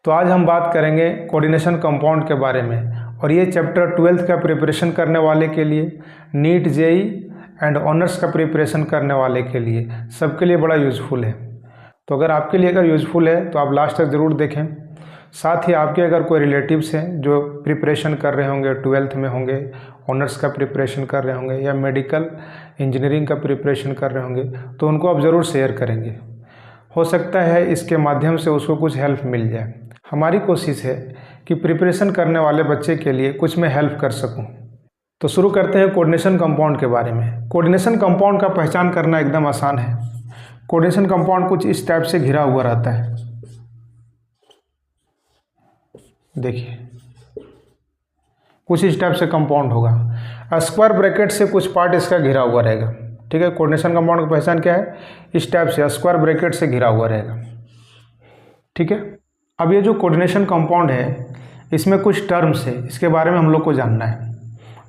तो आज हम बात करेंगे कोऑर्डिनेशन कंपाउंड के बारे में, और ये चैप्टर 12th का प्रिपरेशन करने वाले के लिए, नीट जेई एंड ऑनर्स का प्रिपरेशन करने वाले के लिए, सबके लिए बड़ा यूज़फुल है। तो अगर आपके लिए अगर यूज़फुल है तो आप लास्ट तक ज़रूर देखें। साथ ही आपके अगर कोई रिलेटिव्स हैं जो प्रिपरेशन कर रहे होंगे, 12th में होंगे, ऑनर्स का प्रिपरेशन कर रहे होंगे या मेडिकल इंजीनियरिंग का प्रिपरेशन कर रहे होंगे, तो उनको आप ज़रूर शेयर करेंगे। हो सकता है इसके माध्यम से उसको कुछ हेल्प मिल जाए। हमारी कोशिश है कि प्रिपरेशन करने वाले बच्चे के लिए कुछ मैं हेल्प कर सकूं। तो शुरू करते हैं कोऑर्डिनेशन कंपाउंड के बारे में। कोऑर्डिनेशन कंपाउंड का पहचान करना एकदम आसान है। कोऑर्डिनेशन कंपाउंड कुछ इस टाइप से घिरा हुआ रहता है, देखिए कुछ इस टाइप से कंपाउंड होगा। स्क्वायर ब्रैकेट से कुछ पार्ट इसका घिरा हुआ रहेगा, ठीक है। कोऑर्डिनेशन कंपाउंड की पहचान क्या है? इस टाइप से स्क्वायर ब्रैकेट से घिरा हुआ रहेगा, ठीक है। अब ये जो कोऑर्डिनेशन कंपाउंड है, इसमें कुछ टर्म्स है, इसके बारे में हम लोग को जानना है।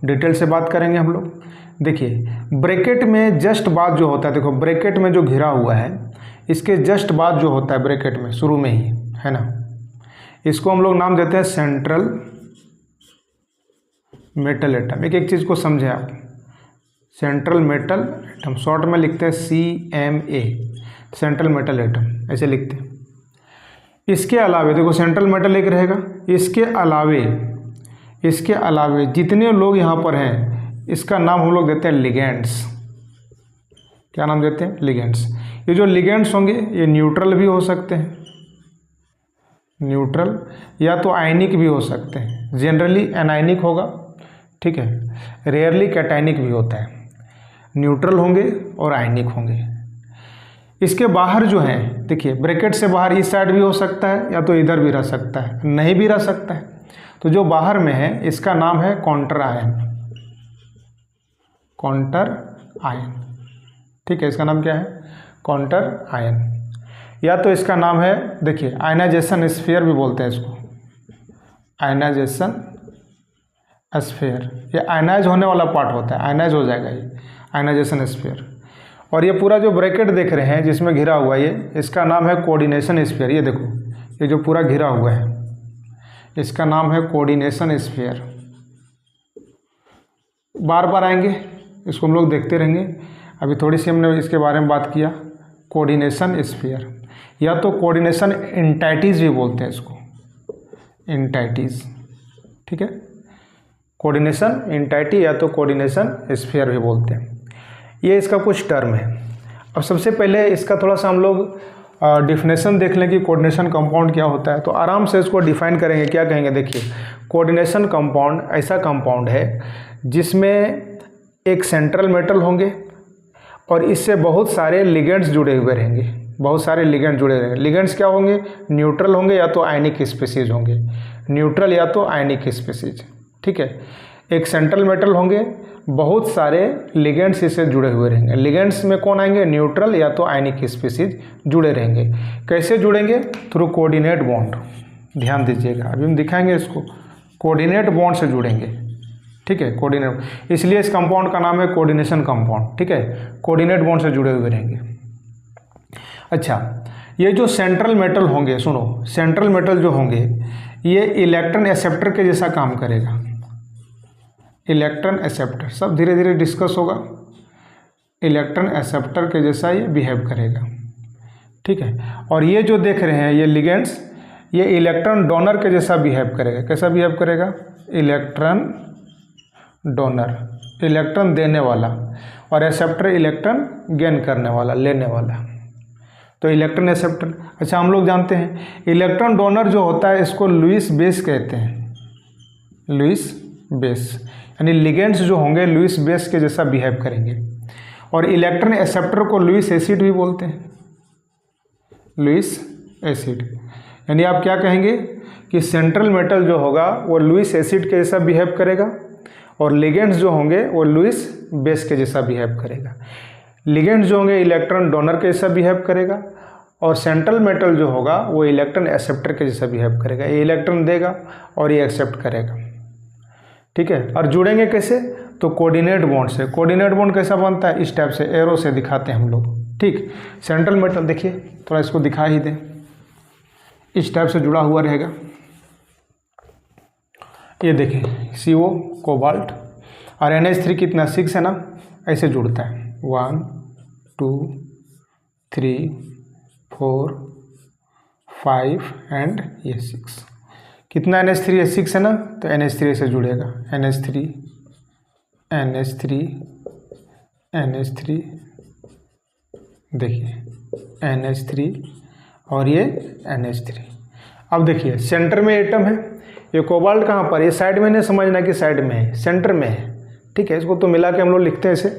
डिटेल से बात करेंगे हम लोग। देखिए ब्रैकेट में जस्ट बाद जो होता है, देखो ब्रैकेट में जो घिरा हुआ है, इसके जस्ट बाद जो होता है ब्रैकेट में, शुरू में ही है ना, इसको हम लोग नाम देते हैं सेंट्रल मेटल एटम। एक एक चीज़ को समझें आप। सेंट्रल मेटल एटम, शॉर्ट में लिखते हैं CMA, सेंट्रल मेटल एटम ऐसे लिखते हैं। इसके अलावे देखो सेंट्रल मेटल एक रहेगा, इसके अलावे जितने लोग यहाँ पर हैं, इसका नाम हम लोग देते हैं लिगेंड्स। क्या नाम देते हैं? लिगेंड्स। ये जो लिगेंड्स होंगे ये न्यूट्रल भी हो सकते हैं, न्यूट्रल या तो आयनिक भी हो सकते हैं। जनरली एनायनिक होगा, ठीक है। रेयरली कैटायनिक भी होता है। न्यूट्रल होंगे और आयनिक होंगे। इसके बाहर जो है, देखिए ब्रैकेट से बाहर इस साइड भी हो सकता है या तो इधर भी रह सकता है, नहीं भी रह सकता है। तो जो बाहर में है इसका नाम है काउंटर आयन, काउंटर आयन, ठीक है। इसका नाम क्या है? Counter ion. या तो इसका नाम है, देखिए आयनाइजेशन स्फीयर भी बोलते हैं इसको, आयनाइजेशन स्फीयर। ये आयनाइज होने वाला पार्ट होता है, आयनाइज हो जाएगा ये, आयनाइजेशन स्फीयर। और ये पूरा जो ब्रैकेट देख रहे हैं जिसमें घिरा हुआ है, इसका नाम है कोऑर्डिनेशन स्फीयर। ये देखो ये जो पूरा घिरा हुआ है, इसका नाम है कोऑर्डिनेशन स्फीयर। बार बार आएंगे, इसको हम लोग देखते रहेंगे। अभी थोड़ी सी हमने इसके बारे में बात किया, कोऑर्डिनेशन स्फीयर। या तो कोऑर्डिनेशन एंटाइटीज भी बोलते हैं इसको, एंटाइटीज, ठीक है। कोऑर्डिनेशन एंटाइटी या तो कोऑर्डिनेशन स्फीयर भी बोलते हैं। ये इसका कुछ टर्म है। अब सबसे पहले इसका थोड़ा सा हम लोग डिफिनेशन देख लें कि कोऑर्डिनेशन कंपाउंड क्या होता है, तो आराम से इसको डिफाइन करेंगे। क्या कहेंगे? देखिए कोऑर्डिनेशन कंपाउंड ऐसा कंपाउंड है जिसमें एक सेंट्रल मेटल होंगे और इससे बहुत सारे लिगेंड्स जुड़े हुए रहेंगे, बहुत सारे लिगेंड जुड़े रहेंगे। लिगेंड्स क्या होंगे? न्यूट्रल होंगे या तो आयनिक स्पीसीज होंगे, न्यूट्रल या तो आयनिक स्पीसीज, ठीक है। एक सेंट्रल मेटल होंगे, बहुत सारे लिगेंड्स इससे जुड़े हुए रहेंगे। लिगेंड्स में कौन आएंगे? न्यूट्रल या तो आयनिक स्पीसीज जुड़े रहेंगे। कैसे जुड़ेंगे? Through coordinate bond. ध्यान दीजिएगा, अभी हम दिखाएंगे इसको। कोऑर्डिनेट बॉन्ड से जुड़ेंगे, ठीक है। कोऑर्डिनेट, इसलिए इस कंपाउंड का नाम है कोऑर्डिनेशन कंपाउंड, ठीक है। कोऑर्डिनेट बॉन्ड से जुड़े हुए रहेंगे। अच्छा, ये जो सेंट्रल मेटल होंगे, सुनो, सेंट्रल मेटल जो होंगे ये इलेक्ट्रॉन एक्सेप्टर के जैसा काम करेगा। इलेक्ट्रॉन एक्सेप्टर, सब धीरे धीरे डिस्कस होगा। इलेक्ट्रॉन एक्सेप्टर के जैसा ये बिहेव करेगा, ठीक है। और ये जो देख रहे हैं ये लिगेंड्स, ये इलेक्ट्रॉन डोनर के जैसा बिहेव करेगा। कैसा बिहेव करेगा? इलेक्ट्रॉन डोनर, इलेक्ट्रॉन देने वाला, और एक्सेप्टर इलेक्ट्रॉन गेन करने वाला, लेने वाला। तो इलेक्ट्रॉन एक्सेप्टर। अच्छा, हम लोग जानते हैं इलेक्ट्रॉन डोनर जो होता है इसको लुईस बेस कहते हैं, लुईस बेस। यानी लिगेंड्स जो होंगे लुईस बेस के जैसा बिहेव करेंगे। और इलेक्ट्रॉन एक्सेप्टर को लुईस एसिड भी बोलते हैं, लुईस एसिड। यानी आप क्या कहेंगे कि सेंट्रल मेटल जो होगा वो लुईस एसिड के जैसा बिहेव करेगा, और लिगेंड्स जो होंगे वो लुईस बेस के जैसा बिहेव करेगा। लिगेंड्स जो होंगे इलेक्ट्रॉन डोनर के जैसा बिहेव करेगा, और सेंट्रल मेटल जो होगा वो इलेक्ट्रॉन एक्सेप्टर के जैसा बिहेव करेगा। ये इलेक्ट्रॉन देगा और ये एक्सेप्ट करेगा, ठीक है। और जुड़ेंगे कैसे? तो कोऑर्डिनेट बॉन्ड से। कोऑर्डिनेट बॉन्ड कैसा बनता है? इस टाइप से, एरो से दिखाते हैं हम लोग, ठीक। सेंट्रल मेटल देखिए, थोड़ा इसको दिखा ही दें। इस टाइप से जुड़ा हुआ रहेगा। ये देखें CO कोबाल्ट और NH3 कितना 6 है ना, ऐसे जुड़ता है 1 2 3 4 5 एंड ये 6। कितना NH3 है 6 है ना, तो NH3 से जुड़ेगा NH3 NH3 NH3, देखिए NH3 और ये NH3। अब देखिए सेंटर में एटम है, ये कोबाल्ट कहाँ पर, ये साइड में नहीं समझना कि साइड में है, सेंटर में है, ठीक है। इसको तो मिला के हम लोग लिखते हैं इसे,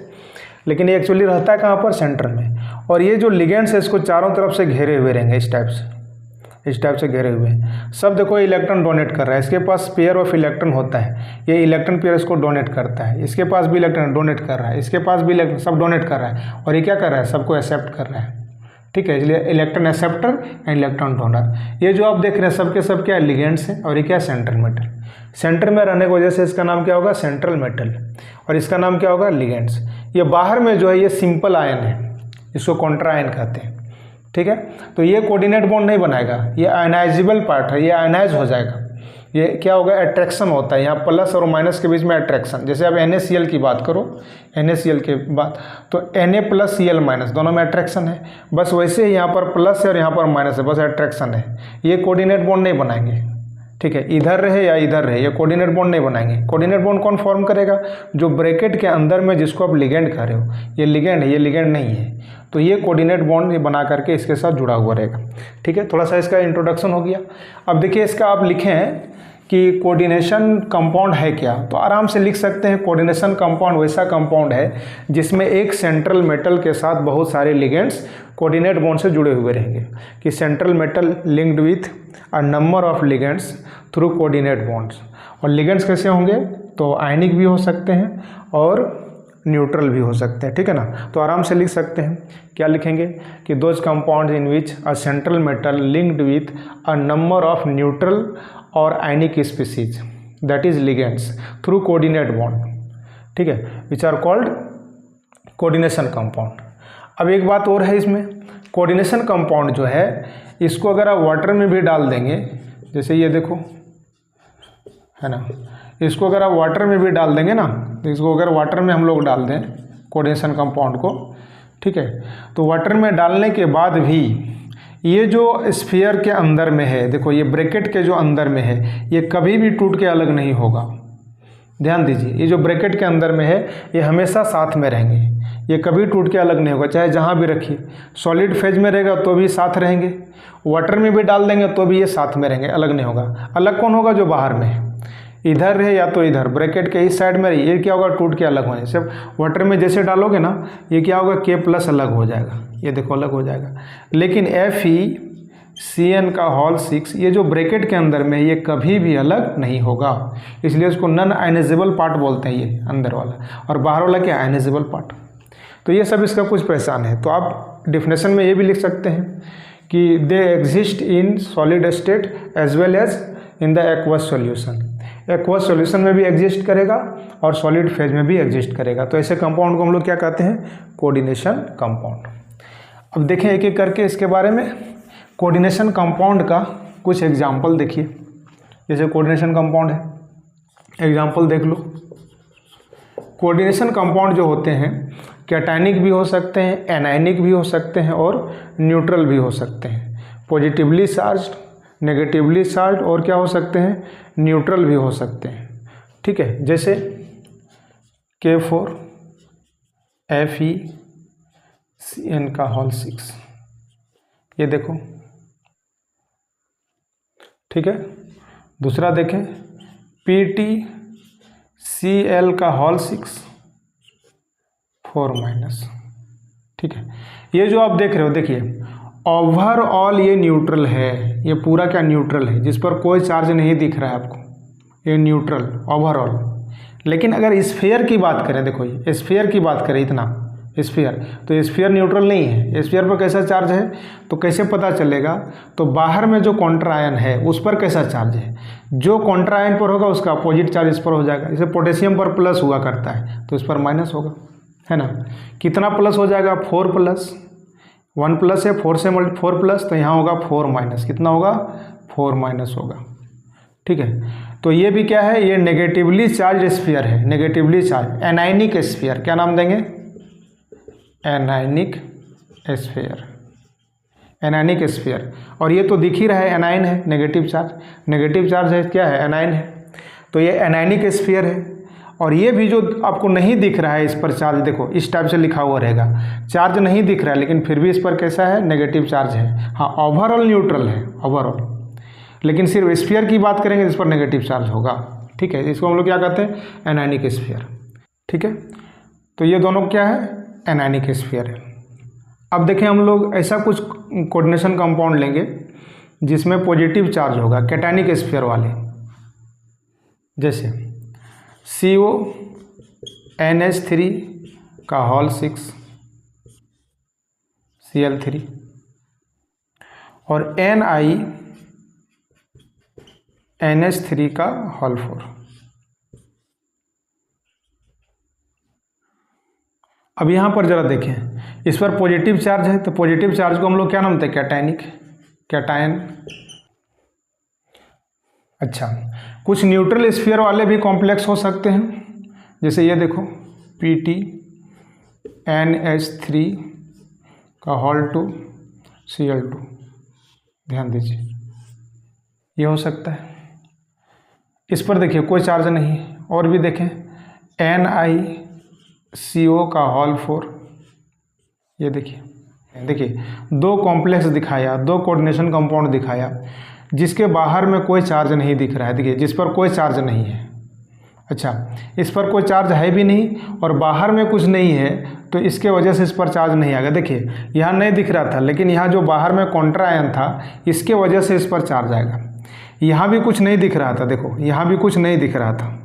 लेकिन ये एक्चुअली रहता है कहाँ पर, सेंटर में। और ये जो लिगेंड्स है इसको चारों तरफ से घेरे हुए रहेंगे, इस टाइप से घेरे हुए हैं सब। देखो इलेक्ट्रॉन डोनेट कर रहा है, इसके पास पेयर ऑफ इलेक्ट्रॉन होता है, ये इलेक्ट्रॉन पेयर इसको डोनेट करता है, इसके पास भी इलेक्ट्रॉन डोनेट कर रहा है, इसके पास भी इलेक्ट्रॉन, सब डोनेट कर रहा है। और ये क्या कर रहा है, सबको एक्सेप्ट कर रहा है, ठीक है। इसलिए electron acceptor and electron donor. ये जो आप देख रहे हैं सबके सब क्या लिगेंड्स हैं, और ये क्या सेंट्रल मेटल। सेंटर में रहने की वजह से इसका नाम क्या होगा, सेंट्रल मेटल, और इसका नाम क्या होगा, लिगेंड्स। ये बाहर में जो है ये सिंपल आयन है, इसको कॉन्ट्रा आयन कहते हैं, ठीक है। तो ये कोऑर्डिनेट बॉन्ड नहीं बनाएगा, ये आयनाइजेबल पार्ट है, ये आयनाइज हो जाएगा। ये क्या होगा, अट्रैक्शन होता है यहाँ प्लस और माइनस के बीच में अट्रैक्शन। जैसे आप NaCl की बात करो, NaCl के बात, तो Na+Cl- दोनों में अट्रैक्शन है। बस वैसे ही यहाँ पर प्लस है और यहाँ पर माइनस है, बस अट्रैक्शन है। ये कोऑर्डिनेट बॉन्ड नहीं बनाएंगे, ठीक है। इधर रहे या इधर रहे, ये कोऑर्डिनेट बॉन्ड नहीं बनाएंगे। कोऑर्डिनेट बॉन्ड कौन फॉर्म करेगा, जो ब्रैकेट के अंदर में जिसको आप लिगेंड कह रहे हो, ये लिगेंड है, ये लिगेंड नहीं है। तो ये कोऑर्डिनेट बॉन्ड बना करके इसके साथ जुड़ा हुआ रहेगा, ठीक है। थोड़ा सा इसका इंट्रोडक्शन हो गया। अब देखिए इसका आप लिखें कि कोऑर्डिनेशन कंपाउंड है क्या, तो आराम से लिख सकते हैं। कोऑर्डिनेशन कंपाउंड वैसा कंपाउंड है जिसमें एक सेंट्रल मेटल के साथ बहुत सारे लिगेंड्स कोऑर्डिनेट बॉन्ड से जुड़े हुए रहेंगे, कि central metal linked with a number of ligands through coordinate bonds. और लिगेंड्स कैसे होंगे, तो आयनिक भी हो सकते हैं और न्यूट्रल भी हो सकते हैं, ठीक है ना। तो आराम से लिख सकते हैं, क्या लिखेंगे कि those compound in which a central metal linked with a number of neutral और आयनिक species that is ligands through coordinate bond, ठीक है, which are called coordination compound. अब एक बात और है इसमें, कोऑर्डिनेशन कंपाउंड जो है इसको अगर आप वाटर में भी डाल देंगे, जैसे ये देखो है ना, इसको अगर आप वाटर में भी डाल देंगे ना, तो इसको अगर वाटर में हम लोग डाल दें कोऑर्डिनेशन कंपाउंड को, ठीक है, तो वाटर में डालने के बाद भी ये जो स्फीयर के अंदर में है, देखो ये ब्रैकेट के जो अंदर में है, ये कभी भी टूट के अलग नहीं होगा। ध्यान दीजिए, ये जो ब्रैकेट के अंदर में है ये हमेशा साथ में रहेंगे, ये कभी टूट के अलग नहीं होगा, चाहे जहाँ भी रखिए। सॉलिड फेज में रहेगा तो भी साथ रहेंगे, वाटर में भी डाल देंगे तो भी ये साथ में रहेंगे, अलग नहीं होगा। अलग कौन होगा, जो बाहर में है, इधर रहे या तो इधर, ब्रैकेट के इस साइड में रही, ये क्या होगा, टूट के अलग होने। सिर्फ वाटर में जैसे डालोगे ना, ये क्या होगा, K+ अलग हो जाएगा, ये देखो अलग हो जाएगा। लेकिन FeCN6 ये जो ब्रैकेट के अंदर में, ये कभी भी अलग नहीं होगा, इसलिए इसको नॉन आयनाइजेबल पार्ट बोलते हैं, ये अंदर वाला, और बाहर वाला क्या, आयनाइजेबल पार्ट। तो ये सब इसका कुछ पहचान है। तो आप डिफिनेशन में ये भी लिख सकते हैं कि they exist in solid state as well as in the aqueous solution. Aqueous solution में भी एग्जिस्ट करेगा और सॉलिड फेज में भी एग्जिस्ट करेगा। तो ऐसे कंपाउंड को हम लोग क्या कहते हैं, कोऑर्डिनेशन कंपाउंड। अब देखें एक एक करके इसके बारे में। कोऑर्डिनेशन कंपाउंड का कुछ एग्जाम्पल देखिए, जैसे कोऑर्डिनेशन कंपाउंड है, एग्जाम्पल देख लो। कोऑर्डिनेशन कंपाउंड जो होते हैं, कैटायनिक भी हो सकते हैं, एनायनिक भी हो सकते हैं और न्यूट्रल भी हो सकते हैं। पॉजिटिवली चार्ज्ड, नेगेटिवली चार्ज और क्या हो सकते हैं, न्यूट्रल भी हो सकते हैं, ठीक है। जैसे K4 FeCN6, ये देखो, ठीक है। दूसरा देखें PtCl6 4-, ठीक है। ये जो आप देख रहे हो, देखिए ओवरऑल ये न्यूट्रल है, ये पूरा क्या न्यूट्रल है, जिस पर कोई चार्ज नहीं दिख रहा है आपको, ये न्यूट्रल ओवरऑल। लेकिन अगर स्फीयर की बात करें, देखो ये स्फीयर की बात करें, इतना स्फीयर, तो स्फीयर न्यूट्रल नहीं है। स्फीयर पर कैसा चार्ज है, तो कैसे पता चलेगा, तो बाहर में जो कॉन्ट्रा आयन है उस पर कैसा चार्ज है, जो कॉन्ट्रा आयन पर होगा उसका अपोजिट चार्ज इस पर हो जाएगा। जैसे पोटेशियम पर प्लस हुआ करता है तो इस पर माइनस होगा, है ना। कितना प्लस हो जाएगा, 4+, 1 प्लस है, 4 से 4 प्लस, तो यहाँ होगा 4 माइनस, कितना होगा 4 माइनस होगा। ठीक है, तो ये भी क्या है, ये नेगेटिवली चार्ज स्फीयर है, नेगेटिवली चार्ज एनायनिक स्फीयर। क्या नाम देंगे, एनायनिक स्फीयर, एनायनिक स्फीयर। और ये तो दिख ही रहा है एनाइन है, नेगेटिव चार्ज है, क्या है, एनाइन है, तो ये एनायनिक स्फीयर है। और ये भी जो आपको नहीं दिख रहा है इस पर चार्ज, देखो इस टाइप से लिखा हुआ रहेगा, चार्ज नहीं दिख रहा है लेकिन फिर भी इस पर कैसा है, नेगेटिव चार्ज है। हाँ, ओवरऑल न्यूट्रल है, ओवरऑल, लेकिन सिर्फ स्फीयर की बात करेंगे जिस पर नेगेटिव चार्ज होगा। ठीक है, इसको हम लोग क्या कहते हैं, एनायनिक स्फीयर। ठीक है, तो ये दोनों क्या है, एनायनिक स्फीयर है। अब देखें हम लोग ऐसा कुछ कोऑर्डिनेशन कंपाउंड लेंगे जिसमें पॉजिटिव चार्ज होगा, कैटायनिक स्फीयर वाले, जैसे CO NH3 का होल 6 Cl3 और Ni NH3 का होल 4। अब यहाँ पर ज़रा देखें, इस पर पॉजिटिव चार्ज है, तो पॉजिटिव चार्ज को हम लोग क्या नाम देते हैं, कैटायनिक, कैटायन। अच्छा, कुछ न्यूट्रल स्फीयर वाले भी कॉम्प्लेक्स हो सकते हैं, जैसे ये देखो PT NH3 का होल 2 Cl2, ध्यान दीजिए, ये हो सकता है। इस पर देखिए कोई चार्ज नहीं। और भी देखें, NiCO का होल 4, ये देखिए दो कॉम्प्लेक्स दिखाया, दो कोऑर्डिनेशन कंपाउंड दिखाया जिसके बाहर में कोई चार्ज नहीं दिख रहा है। देखिए जिस पर कोई चार्ज नहीं है, अच्छा इस पर कोई चार्ज है भी नहीं और बाहर में कुछ नहीं है, तो इसके वजह से इस पर चार्ज नहीं आएगा। देखिए यहाँ नहीं दिख रहा था, लेकिन यहाँ जो बाहर में कॉन्ट्रा आयन था इसके वजह से इस पर चार्ज आएगा। यहाँ भी कुछ नहीं दिख रहा था, देखो यहाँ भी कुछ नहीं दिख रहा था,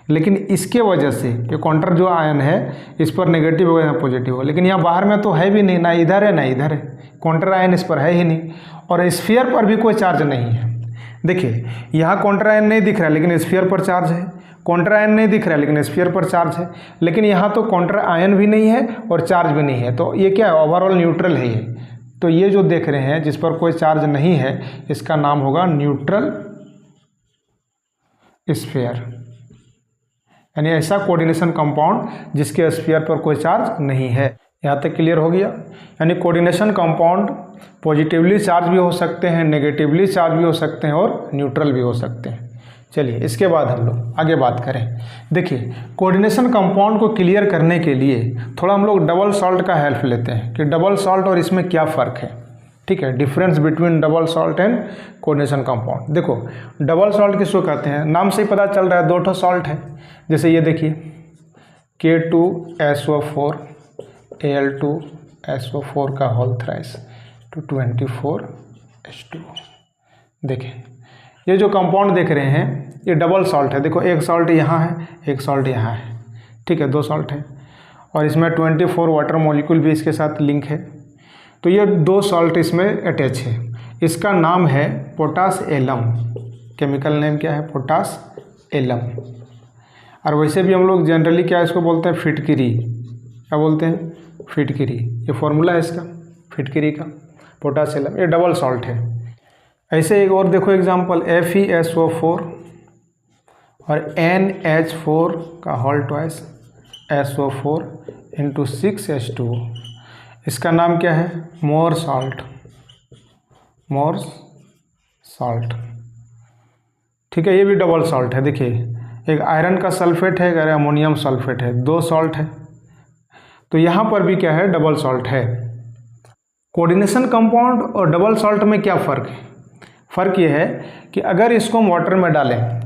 लेकिन इसके वजह से ये कॉन्ट्रा जो आयन है इस पर नेगेटिव होगा, यहाँ पॉजिटिव होगा। लेकिन यहाँ बाहर में तो है भी नहीं, ना इधर है ना इधर है, कॉन्ट्रा आयन इस पर है ही नहीं, और स्फीयर पर भी कोई चार्ज नहीं है। देखिए यहाँ कॉन्ट्रा आयन नहीं दिख रहा है लेकिन स्फीयर पर चार्ज है, कॉन्ट्रा आयन नहीं दिख रहा है लेकिन स्फीयर पर चार्ज है, लेकिन यहाँ तो कॉन्ट्रा आयन भी नहीं है और चार्ज भी नहीं है, तो ये क्या है, ओवरऑल न्यूट्रल है ये। तो ये जो देख रहे हैं जिस पर कोई चार्ज नहीं है, इसका नाम होगा न्यूट्रल स्फीयर, यानी ऐसा कोऑर्डिनेशन कंपाउंड जिसके स्फीयर पर कोई चार्ज नहीं है। यहाँ तक क्लियर हो गया। यानी कोऑर्डिनेशन कंपाउंड पॉजिटिवली चार्ज भी हो सकते हैं, नेगेटिवली चार्ज भी हो सकते हैं और न्यूट्रल भी हो सकते हैं। चलिए इसके बाद हम लोग आगे बात करें। देखिए कोऑर्डिनेशन कंपाउंड को क्लियर करने के लिए थोड़ा हम लोग डबल सॉल्ट का हेल्प लेते हैं कि डबल सॉल्ट और इसमें क्या फ़र्क है। ठीक है, difference between double salt and coordination compound. देखो डबल सॉल्ट किसको कहते हैं, नाम से ही पता चल रहा है, दो ठो सॉल्ट है। जैसे ये देखिए K2SO4 Al2SO4 का होल थ्राइस to 24H2। देखें ये जो कंपाउंड देख रहे हैं ये डबल सॉल्ट है। देखो एक सॉल्ट यहाँ है, एक सॉल्ट यहाँ है, ठीक है, दो सॉल्ट है, और इसमें 24 वाटर मॉलिक्यूल भी इसके साथ लिंक है। तो ये दो सॉल्ट इसमें अटैच है। इसका नाम है पोटास एलम, केमिकल नेम क्या है, पोटास एलम। और वैसे भी हम लोग जनरली क्या इसको बोलते हैं, फिटकिरी। क्या बोलते हैं, फिटकिरी। ये फॉर्मूला है इसका, फिटकिरी का, पोटास एलम। ये डबल सॉल्ट है। ऐसे एक और देखो एग्जांपल, FeSO4 और NH4 का whole twice SO4 into 6H2O। इसका नाम क्या है, मोर सॉल्ट, मोर सॉल्ट। ठीक है, ये भी डबल सॉल्ट है। देखिए एक आयरन का सल्फेट है, एक अमोनियम सल्फेट है, दो सॉल्ट है। तो यहाँ पर भी क्या है, डबल सॉल्ट है। कोऑर्डिनेशन कंपाउंड और डबल सॉल्ट में क्या फ़र्क है, फ़र्क ये है कि अगर इसको हम वाटर में डालें,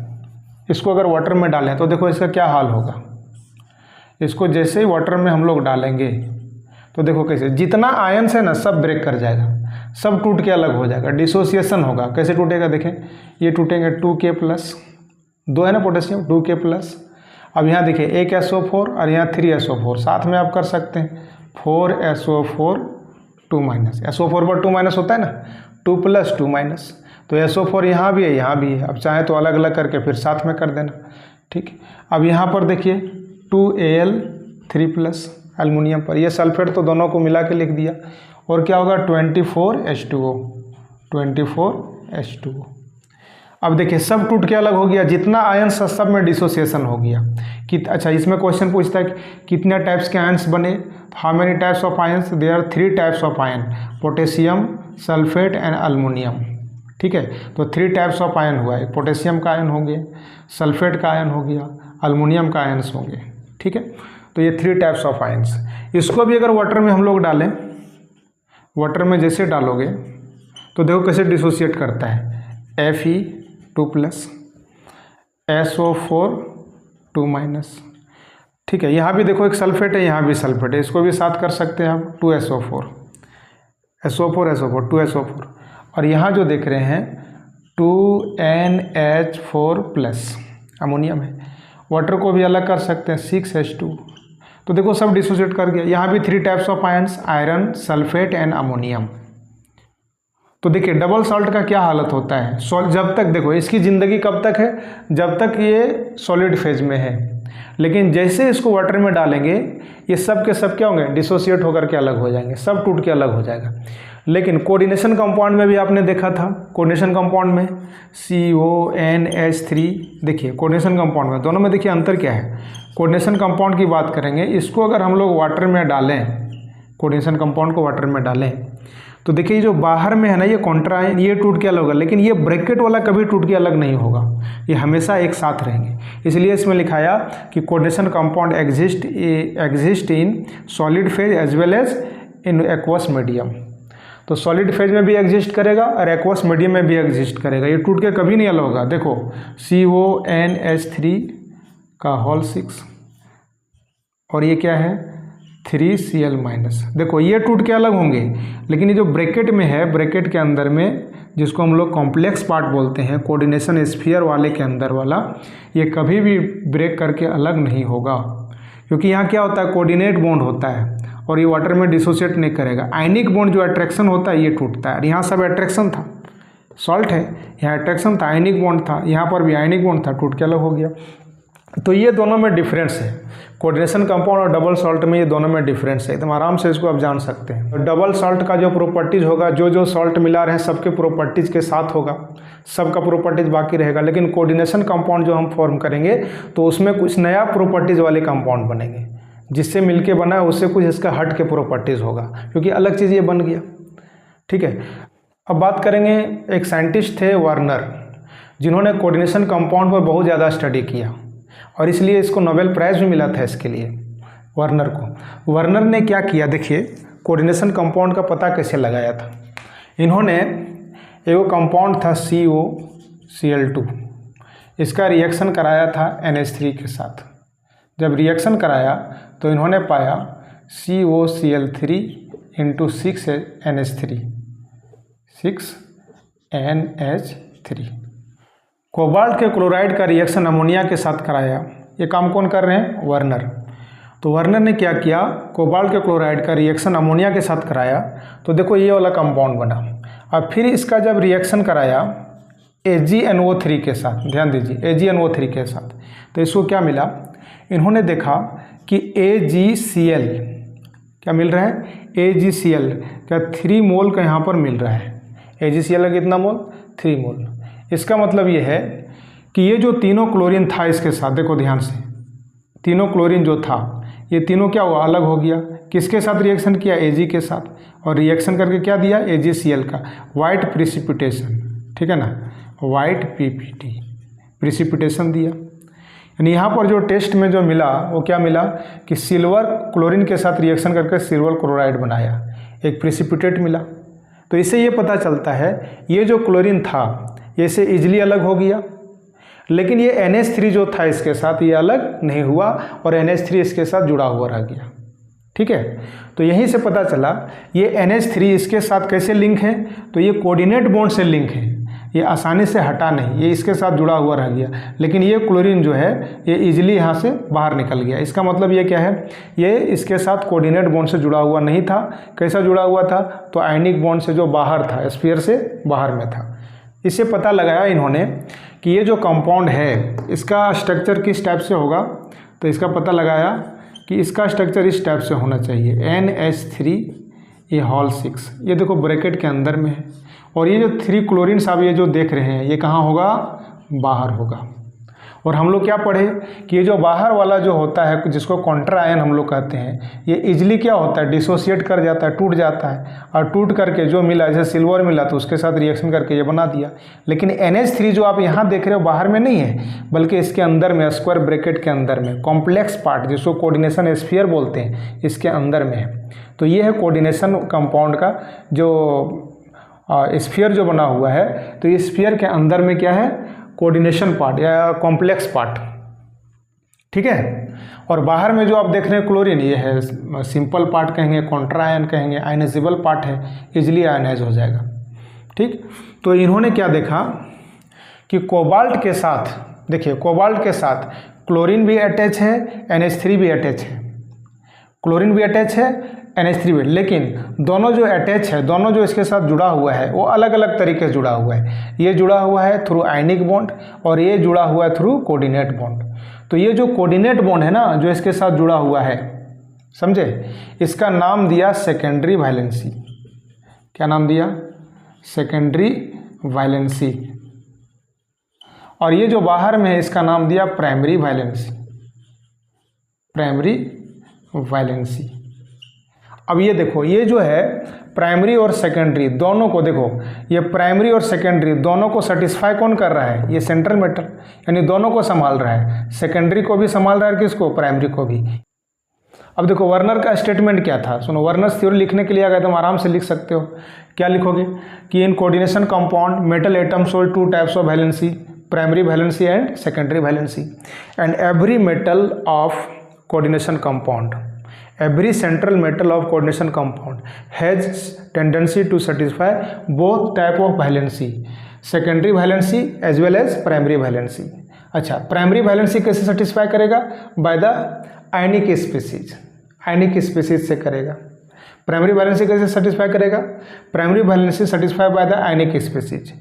इसको अगर वाटर में डालें तो देखो इसका क्या हाल होगा। इसको जैसे ही वाटर में हम लोग डालेंगे तो देखो कैसे, जितना आयन्स है ना सब ब्रेक कर जाएगा, सब टूट के अलग हो जाएगा, डिसोसिएशन होगा। कैसे टूटेगा, देखें ये टूटेंगे 2K+, दो है ना पोटेशियम, 2K+। अब यहाँ देखिए एक SO4 और यहाँ 3SO4, साथ में आप कर सकते हैं 4SO4 2- SO4 पर 2- होता है ना, 2 + 2-। तो SO4 यहाँ भी है, यहाँ भी है। अब चाहे तो अलग अलग करके फिर साथ में कर देना। ठीक, अब यहाँ पर देखिए 2Al3+ एल्युमिनियम पर, ये सल्फेट तो दोनों को मिला के लिख दिया, और क्या होगा 24H2O, 24H2O। अब देखिए सब टूट के अलग हो गया, जितना आयन सब में डिसोसिएशन हो गया। अच्छा, इसमें क्वेश्चन पूछता है कि कितने टाइप्स के आयन्स बने। How many types of ions? There are 3 types of ion, potassium, sulphate and aluminium. ठीक है, तो 3 टाइप्स ऑफ आयन हुआ है। पोटेशियम का आयन हो गया, सल्फेट का आयन हो गया, अल्मोनियम का आयन्स हो गए। ठीक है, तो ये 3 टाइप्स ऑफ आयन्स। इसको भी अगर वाटर में हम लोग डालें, वाटर में जैसे डालोगे तो देखो कैसे डिसोसिएट करता है। Fe2+, SO4 2-। ठीक है, यहाँ भी देखो एक सल्फेट है, यहाँ भी सल्फेट है, इसको भी साथ कर सकते हैं हम 2SO4, SO4 SO4 2SO4। और यहाँ जो देख रहे हैं 2NH4+, अमोनियम है। वाटर को भी अलग कर सकते हैं 6H2। तो देखो सब डिसोसिएट कर गया। यहाँ भी 3 types of ions, iron, sulphate and ammonium. तो देखिए डबल सॉल्ट का क्या हालत होता है। जब तक देखो इसकी ज़िंदगी कब तक है, जब तक ये सॉलिड फेज में है, लेकिन जैसे इसको वाटर में डालेंगे ये सब के सब क्या होंगे, डिसोसिएट होकर के अलग हो जाएंगे, सब टूट के अलग हो जाएगा। लेकिन कोऑर्डिनेशन कंपाउंड में भी आपने देखा था, कोऑर्डिनेशन कंपाउंड में CONH3, देखिए कोऑर्डिनेशन कंपाउंड में दोनों में देखिए अंतर क्या है। कोऑर्डिनेशन कंपाउंड की बात करेंगे, इसको अगर हम लोग वाटर में डालें, कोऑर्डिनेशन कंपाउंड को वाटर में डालें तो देखिए जो बाहर में है ना ये कॉन्ट्रा है, ये टूट के अलग होगा, लेकिन ये ब्रैकेट वाला कभी टूट के अलग नहीं होगा, ये हमेशा एक साथ रहेंगे। इसलिए इसमें लिखाया कि coordination compound exist in solid phase as well as in aqueous medium. तो सॉलिड फेज में भी एग्जिस्ट करेगा और एक्वस मीडियम में भी एग्जिस्ट करेगा, ये टूट के कभी नहीं अलग होगा। देखो CONH3 और ये क्या है 3Cl-। देखो ये टूट के अलग होंगे, लेकिन ये जो ब्रैकेट में है, ब्रैकेट के अंदर में जिसको हम लोग कॉम्प्लेक्स पार्ट बोलते हैं, कोऑर्डिनेशन स्फीयर वाले के अंदर वाला, ये कभी भी ब्रेक करके अलग नहीं होगा। क्योंकि यहाँ क्या होता है, कोऑर्डिनेट बॉन्ड होता है और ये वाटर में डिसोसिएट नहीं करेगा। आयनिक बॉन्ड जो अट्रैक्शन होता है ये टूटता है। यहाँ सब अट्रैक्शन था, सॉल्ट है, यहाँ अट्रैक्शन था, आयनिक बॉन्ड था, यहाँ पर भी आयनिक बॉन्ड था, टूट के अलग हो गया। तो ये दोनों में डिफरेंस है, कोऑर्डिनेशन कंपाउंड और डबल सॉल्ट में ये दोनों में डिफरेंस है। एकदम आराम से इसको आप जान सकते हैं। तो डबल सॉल्ट का जो प्रॉपर्टीज होगा, जो सॉल्ट मिला रहे हैं सबके प्रॉपर्टीज के साथ होगा, सबका प्रॉपर्टीज बाकी रहेगा। लेकिन कोऑर्डिनेशन कंपाउंड जो हम फॉर्म करेंगे तो उसमें कुछ नया प्रॉपर्टीज वाले कंपाउंड बनेंगे, जिससे मिलके बना है उससे कुछ इसका हट के प्रॉपर्टीज होगा, क्योंकि अलग चीज़ ये बन गया। ठीक है, अब बात करेंगे, एक साइंटिस्ट थे वार्नर, जिन्होंने कोऑर्डिनेशन कंपाउंड पर बहुत ज़्यादा स्टडी किया और इसलिए इसको नोबेल प्राइज़ भी मिला था इसके लिए, वार्नर को। वार्नर ने क्या किया, देखिए कोऑर्डिनेशन कंपाउंड का पता कैसे लगाया था। इन्होंने एगो कंपाउंड था COCl2, इसका रिएक्शन कराया था NH3 के साथ। जब रिएक्शन कराया तो इन्होंने पाया COCl3 × 6NH3, 6NH3। कोबाल्ट के क्लोराइड का रिएक्शन अमोनिया के साथ कराया। ये काम कौन कर रहे हैं, वार्नर। तो वार्नर ने क्या किया, कोबाल्ट के क्लोराइड का रिएक्शन अमोनिया के साथ कराया, तो देखो ये वाला कंपाउंड बना। अब फिर इसका जब रिएक्शन कराया AgNO3 के साथ, ध्यान दीजिए AgNO3 के साथ, तो इसको क्या मिला, इन्होंने देखा कि AgCl क्या मिल रहा है, AgCl क्या 3 मोल का यहाँ पर मिल रहा है। AgCl का कितना मोल, 3 मोल। इसका मतलब ये है कि ये जो तीनों क्लोरीन था इसके साथ, देखो ध्यान से, तीनों क्लोरीन जो था ये तीनों क्या हुआ, अलग हो गया। किसके साथ रिएक्शन किया, Ag के साथ, और रिएक्शन करके क्या दिया, AgCl का वाइट प्रिसिपिटेशन, ठीक है ना, वाइट PPT प्रिसिपिटेशन दिया। यानी यहाँ पर जो टेस्ट में जो मिला वो क्या मिला कि सिल्वर क्लोरीन के साथ रिएक्शन करके सिल्वर क्लोराइड बनाया, एक प्रिसिपिटेट मिला। तो इससे ये पता चलता है ये जो क्लोरीन था ये से इजीली अलग हो गया, लेकिन ये NH3 जो था इसके साथ ये अलग नहीं हुआ और NH3 इसके साथ जुड़ा हुआ रह गया। ठीक है, तो यहीं से पता चला ये NH3 इसके साथ कैसे लिंक है, तो ये कोऑर्डिनेट बॉन्ड से लिंक है, ये आसानी से हटा नहीं, ये इसके साथ जुड़ा हुआ रह गया। लेकिन ये क्लोरीन जो है ये इजीली यहाँ से बाहर निकल गया। इसका मतलब ये क्या है, ये इसके साथ कोऑर्डिनेट बॉन्ड से जुड़ा हुआ नहीं था। कैसा जुड़ा हुआ था, तो आयनिक बॉन्ड से जो बाहर था, स्फीयर से बाहर में था। इससे पता लगाया इन्होंने कि ये जो कंपाउंड है इसका स्ट्रक्चर किस टाइप से होगा, तो इसका पता लगाया कि इसका स्ट्रक्चर इस टाइप से होना चाहिए, NH3 ये हॉल 6, ये देखो ब्रैकेट के अंदर में है। और ये जो 3 क्लोरीन आप ये जो देख रहे हैं ये कहाँ होगा, बाहर होगा। और हम लोग क्या पढ़े कि ये जो बाहर वाला जो होता है जिसको काउंटर आयन हम लोग कहते हैं, ये इजली क्या होता है, डिसोसिएट कर जाता है, टूट जाता है। और टूट करके जो मिला, जैसे सिल्वर मिला तो उसके साथ रिएक्शन करके ये बना दिया। लेकिन NH3 जो आप यहाँ देख रहे हो बाहर में नहीं है, बल्कि इसके अंदर में, स्क्वायर ब्रैकेट के अंदर में, कॉम्प्लेक्स पार्ट जिसको कोऑर्डिनेशन स्फीयर बोलते हैं, इसके अंदर में है। तो ये है कोऑर्डिनेशन कंपाउंड का जो स्फीयर जो बना हुआ है। तो इस स्फीयर के अंदर में क्या है, कोऑर्डिनेशन पार्ट या कॉम्प्लेक्स पार्ट, ठीक है। और बाहर में जो आप देख रहे हैं क्लोरीन, ये है सिंपल पार्ट कहेंगे, काउंटर आयन कहेंगे, आयनाइजेबल पार्ट है, इजीली आयनाइज हो जाएगा, ठीक। तो इन्होंने क्या देखा कि कोबाल्ट के साथ, देखिए कोबाल्ट के साथ क्लोरीन भी अटैच है, NH3 भी अटैच है, क्लोरीन भी अटैच है, NH3 भी, लेकिन दोनों जो अटैच है, दोनों जो इसके साथ जुड़ा हुआ है वो अलग अलग तरीके से जुड़ा हुआ है। ये जुड़ा हुआ है थ्रू आयनिक बॉन्ड और ये जुड़ा हुआ है थ्रू कोऑर्डिनेट बॉन्ड। तो ये जो कोऑर्डिनेट बॉन्ड है ना, जो इसके साथ जुड़ा हुआ है, समझे, इसका नाम दिया सेकेंडरी वैलेंसी। क्या नाम दिया, सेकेंडरी वैलेंसी। और ये जो बाहर में है इसका नाम दिया प्राइमरी वैलेंसी, प्राइमरी वैलेंसी। अब ये देखो, ये जो है प्राइमरी और सेकेंडरी दोनों को, देखो ये प्राइमरी और सेकेंडरी दोनों को सेटिस्फाई कौन कर रहा है, ये सेंट्रल मेटल, यानी दोनों को संभाल रहा है, सेकेंडरी को भी संभाल रहा है, किसको, प्राइमरी को भी। अब देखो वर्नर का स्टेटमेंट क्या था, सुनो, वर्नर्स थ्योरी लिखने के लिए अगर तुम आराम से लिख सकते हो। क्या लिखोगे कि in coordination compound metal atoms hold 2 types of valency, primary valency and secondary valency, and every metal of coordination compound, every central metal of coordination compound has tendency to satisfy both type of valency, secondary valency as well as primary valency। अच्छा, primary valency कैसे satisfy करेगा, by the ionic species, ionic species से करेगा। Primary valency कैसे satisfy करेगा, primary valency satisfy by the ionic species,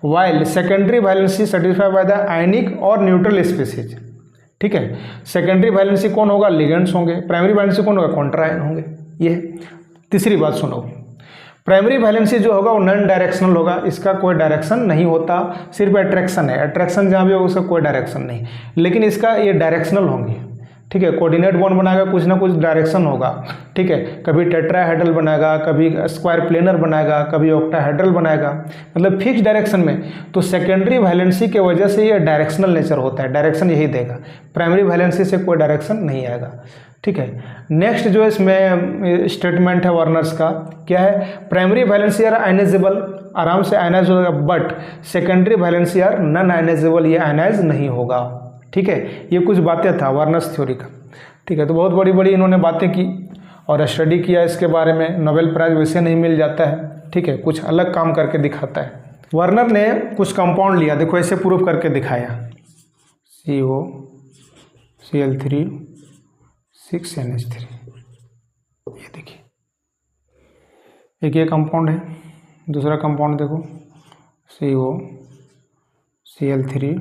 while secondary valency satisfy by the ionic और neutral species, ठीक है। सेकेंडरी वैलेंसी कौन होगा, लिगेंड्स होंगे, प्राइमरी वैलेंसी कौन होगा, काउंटर आयन होंगे। ये तीसरी बात सुनो, प्राइमरी वैलेंसी जो होगा वो नॉन डायरेक्शनल होगा, इसका कोई डायरेक्शन नहीं होता, सिर्फ अट्रैक्शन है, अट्रैक्शन जहाँ भी होगा उसका कोई डायरेक्शन नहीं, लेकिन इसका ये डायरेक्शनल होंगे, ठीक है। कोऑर्डिनेट बॉन्ड बनाएगा, कुछ ना कुछ डायरेक्शन होगा, ठीक है। कभी टेट्राहेड्रल बनाएगा, कभी स्क्वायर प्लेनर बनाएगा, कभी ऑक्टाहेड्रल बनाएगा, मतलब फिक्स डायरेक्शन में। तो सेकेंडरी वैलेंसी के वजह से ये डायरेक्शनल नेचर होता है, डायरेक्शन यही देगा, प्राइमरी वैलेंसी से कोई डायरेक्शन नहीं आएगा, ठीक है। नेक्स्ट जो इसमें स्टेटमेंट है वर्नर्स का, क्या है, प्राइमरी वैलेंसी आर आयनाइजेबल, आराम से आयनाइज होगा, but secondary valency are non ionizable, ये आयनाइज नहीं होगा, ठीक है। ये कुछ बातें था वर्नर्स थ्योरी का, ठीक है। तो बहुत बड़ी बड़ी इन्होंने बातें की और स्टडी किया इसके बारे में, नोबेल प्राइज वैसे नहीं मिल जाता है, ठीक है, कुछ अलग काम करके दिखाता है। वर्नर ने कुछ कंपाउंड लिया, देखो ऐसे प्रूफ करके दिखाया, CO Cl3 6NH3, ये देखिए, एक ये कंपाउंड है, दूसरा कंपाउंड देखो CO Cl3